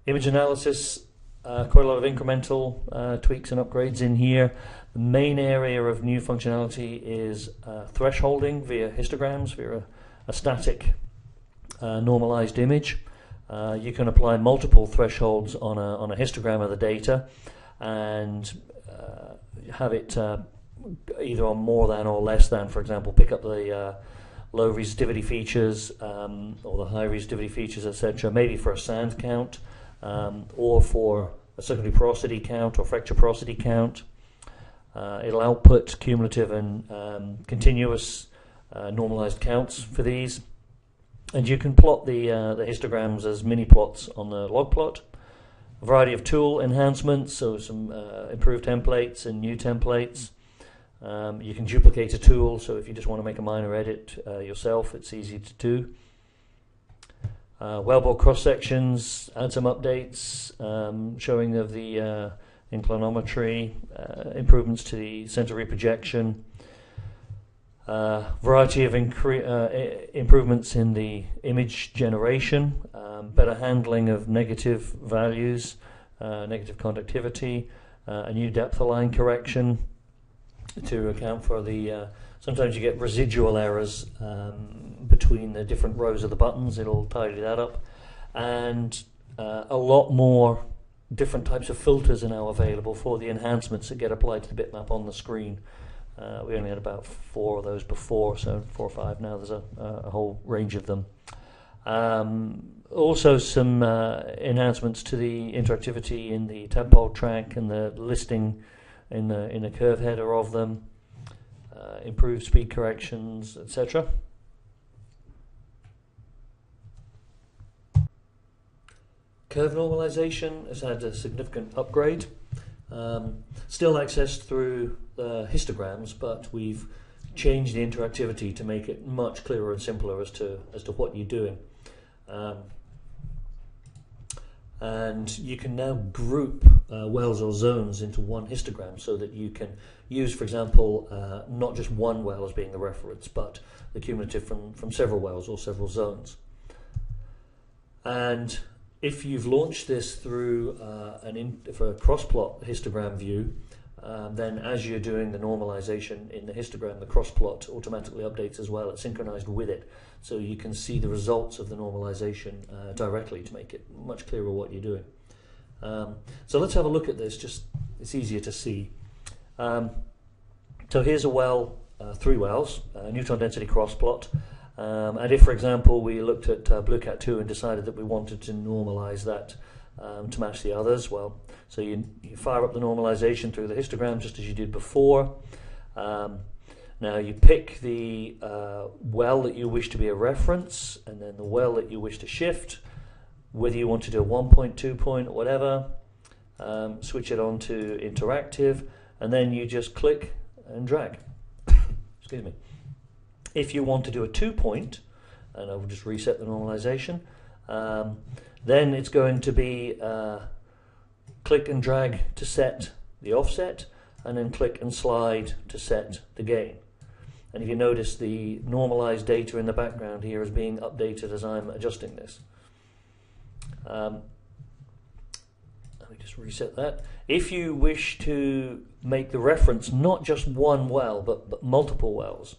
Image analysis, quite a lot of incremental tweaks and upgrades in here. The main area of new functionality is thresholding via histograms, via a static normalized image. You can apply multiple thresholds on a histogram of the data, and have it either on more than or less than, for example, pick up the low resistivity features or the high resistivity features, etc., maybe for a sand count, or for a secondary porosity count or fracture porosity count. It'll output cumulative and continuous normalized counts for these. And you can plot the histograms as mini plots on the log plot. A variety of tool enhancements, so some improved templates and new templates. You can duplicate a tool, so if you just want to make a minor edit yourself, it's easy to do. Wellbore cross sections, add some updates, showing of the inclinometry, improvements to the center reprojection. Variety of improvements in the image generation, better handling of negative values, negative conductivity, a new depth align correction to account for the sometimes you get residual errors between the different rows of the buttons. It'll tidy that up, and a lot more different types of filters are now available for the enhancements that get applied to the bitmap on the screen. We only had about 4 of those before, so 4 or 5 now. There's a whole range of them. Also some enhancements to the interactivity in the tadpole track and the listing in the curve header of them, improved speed corrections, etc. Curve normalization has had a significant upgrade. Still accessed through histograms, but we've changed the interactivity to make it much clearer and simpler as to what you're doing. And you can now group wells or zones into one histogram, so that you can use, for example, not just one well as being the reference, but the cumulative from several wells or several zones. And if you've launched this through for a cross-plot histogram view, then as you're doing the normalization in the histogram, the cross-plot automatically updates as well. It's synchronized with it, so you can see the results of the normalization directly to make it much clearer what you're doing. So let's have a look at this. It's easier to see. So here's a well, 3 wells, neutron density cross-plot. And if, for example, we looked at BlueCat 2 and decided that we wanted to normalize that to match the others, well, so you fire up the normalization through the histogram just as you did before. Now you pick the well that you wish to be a reference, and then the well that you wish to shift, whether you want to do a 1 point, 2 point, or whatever. Switch it on to interactive, and then you just click and drag. Excuse me. If you want to do a 2 point, and I will just reset the normalization, then it's going to be click and drag to set the offset, and then click and slide to set the gain. And if you notice, the normalized data in the background here is being updated as I'm adjusting this. Let me just reset that. If you wish to make the reference not just one well, but multiple wells,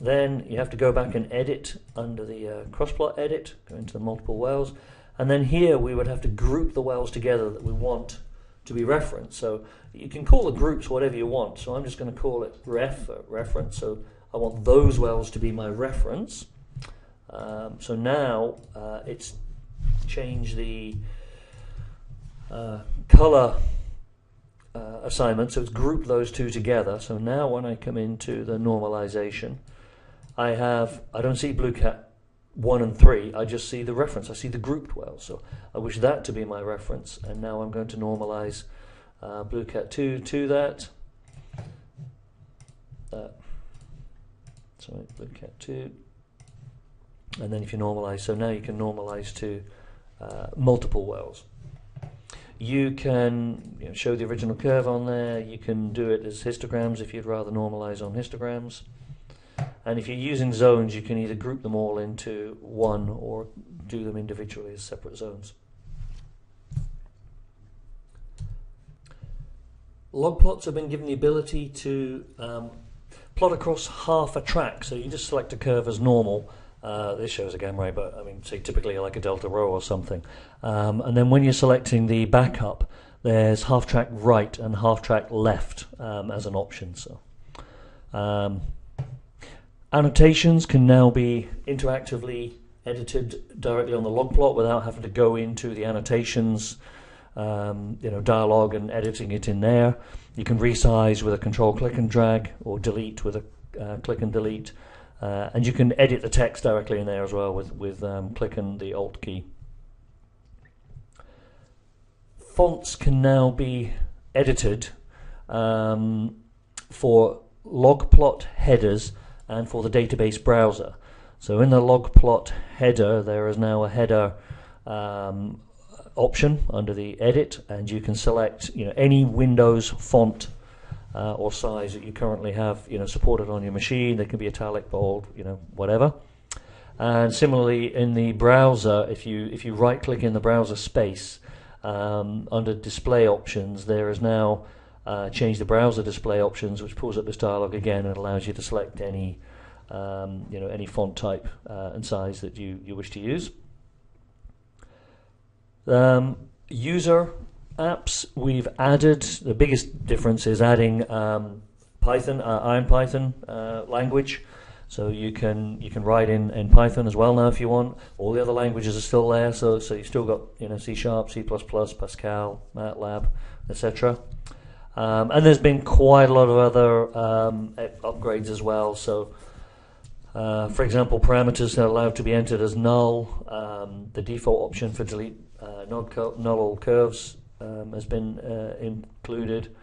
then you have to go back and edit under the crossplot edit, go into the multiple wells, and then here we would have to group the wells together that we want to be referenced. So you can call the groups whatever you want, so I'm just going to call it reference, so I want those wells to be my reference. So now it's changed the color assignment, so it's grouped those two together. So now when I come into the normalization, I don't see BlueCat 1 and 3, I just see the reference, I see the grouped wells. So I wish that to be my reference, and now I'm going to normalize BlueCat 2 to that. Sorry, BlueCat 2. And then if you normalize, so now you can normalize to multiple wells. You can show the original curve on there. You can do it as histograms if you'd rather normalize on histograms. And if you're using zones, you can either group them all into one or do them individually as separate zones. Log plots have been given the ability to plot across half a track. So you just select a curve as normal. This shows a gamma ray, but I mean, say typically like a delta row or something. And then when you're selecting the backup, there's half track right and half track left as an option. So annotations can now be interactively edited directly on the log plot without having to go into the annotations dialog and editing it in there. You can resize with a control click and drag, or delete with a click and delete. And you can edit the text directly in there as well with clicking the Alt key. Fonts can now be edited for logplot headers and for the database browser. So in the logplot header, there is now a header option under the edit, and you can select any Windows font or size that you currently have, supported on your machine. They can be italic, bold, whatever. And similarly, in the browser, if you right-click in the browser space under Display Options, there is now change the browser display options, which pulls up this dialog again and allows you to select any any font type and size that you wish to use. User apps, we've added, the biggest difference is adding Python, IronPython language. So you can write in Python as well now if you want. All the other languages are still there, so you've still got C#, C++, Pascal, MATLAB, etc. And there's been quite a lot of other upgrades as well. So, for example, parameters are allowed to be entered as null. The default option for delete null all curves has been included.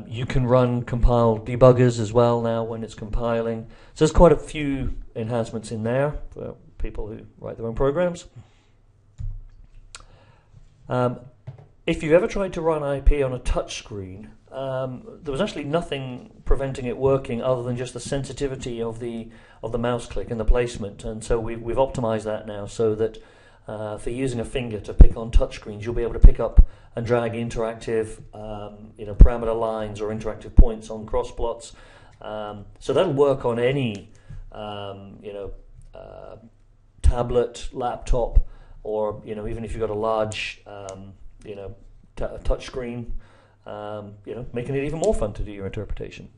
You can run compile debuggers as well now when it's compiling. So there's quite a few enhancements in there for people who write their own programs. If you've ever tried to run IP on a touch screen, there was actually nothing preventing it working other than just the sensitivity of the mouse click and the placement. And so we've optimized that now so that for using a finger to pick on touchscreens, you'll be able to pick up and drag interactive, parameter lines or interactive points on cross plots. So that'll work on any, tablet, laptop, or even if you've got a large, touch screen, making it even more fun to do your interpretation.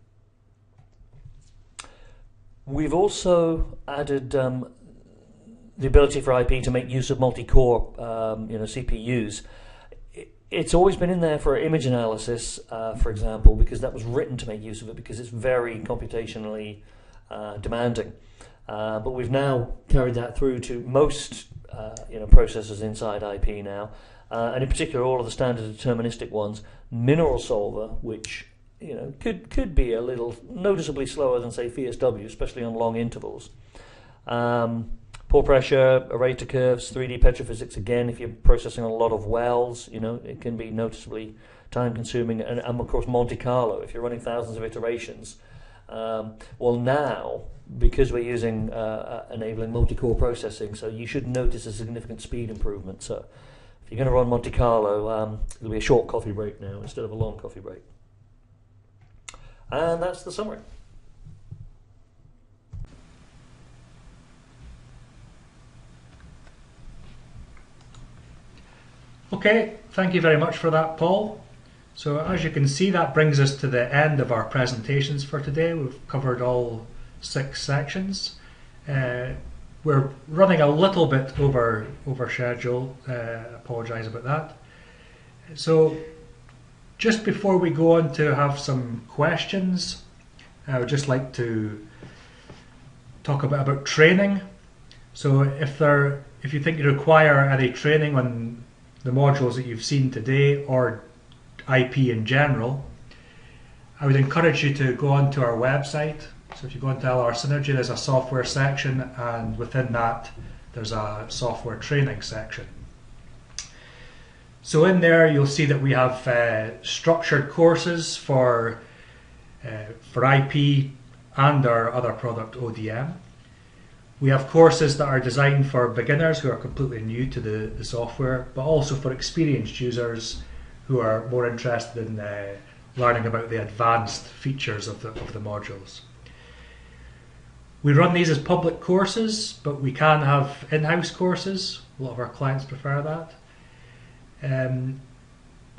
We've also added the ability for IP to make use of multi-core, CPUs. It's always been in there for image analysis, for example, because that was written to make use of it because it's very computationally demanding. But we've now carried that through to most, processors inside IP now, and in particular all of the standard deterministic ones. Mineral Solver, which could be a little noticeably slower than say VSW, especially on long intervals. Pore pressure, array to curves, 3D petrophysics, again, if you're processing a lot of wells, it can be noticeably time consuming, and of course Monte Carlo, if you're running thousands of iterations. Well now, because we're using enabling multi-core processing, so you should notice a significant speed improvement. So if you're going to run Monte Carlo, it'll be a short coffee break now instead of a long coffee break. And that's the summary. Okay, thank you very much for that, Paul. So as you can see, that brings us to the end of our presentations for today. We've covered all 6 sections. We're running a little bit over schedule. Apologise about that. So just before we go on to have some questions, I would just like to talk a bit about training. So if you think you require any training on the modules that you've seen today or IP in general, I would encourage you to go onto our website. So if you go into LR Synergy, there's a software section, and within that there's a software training section. So in there you'll see that we have structured courses for IP and our other product ODM. We have courses that are designed for beginners who are completely new to the software, but also for experienced users who are more interested in learning about the advanced features of the modules. We run these as public courses, but we can have in-house courses. A lot of our clients prefer that. And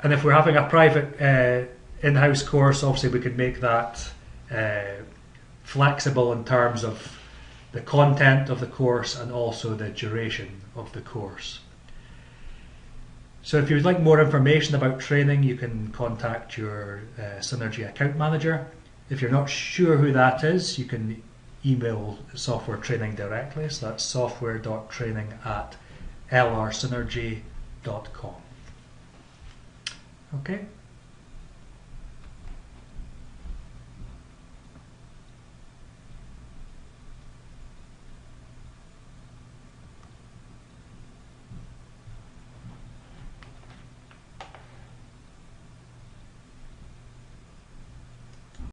if we're having a private in-house course, obviously we could make that flexible in terms of the content of the course and also the duration of the course. So if you'd like more information about training, you can contact your Synergy account manager. If you're not sure who that is, you can email software training directly. So that's software.training@lrsynergy.com. Okay.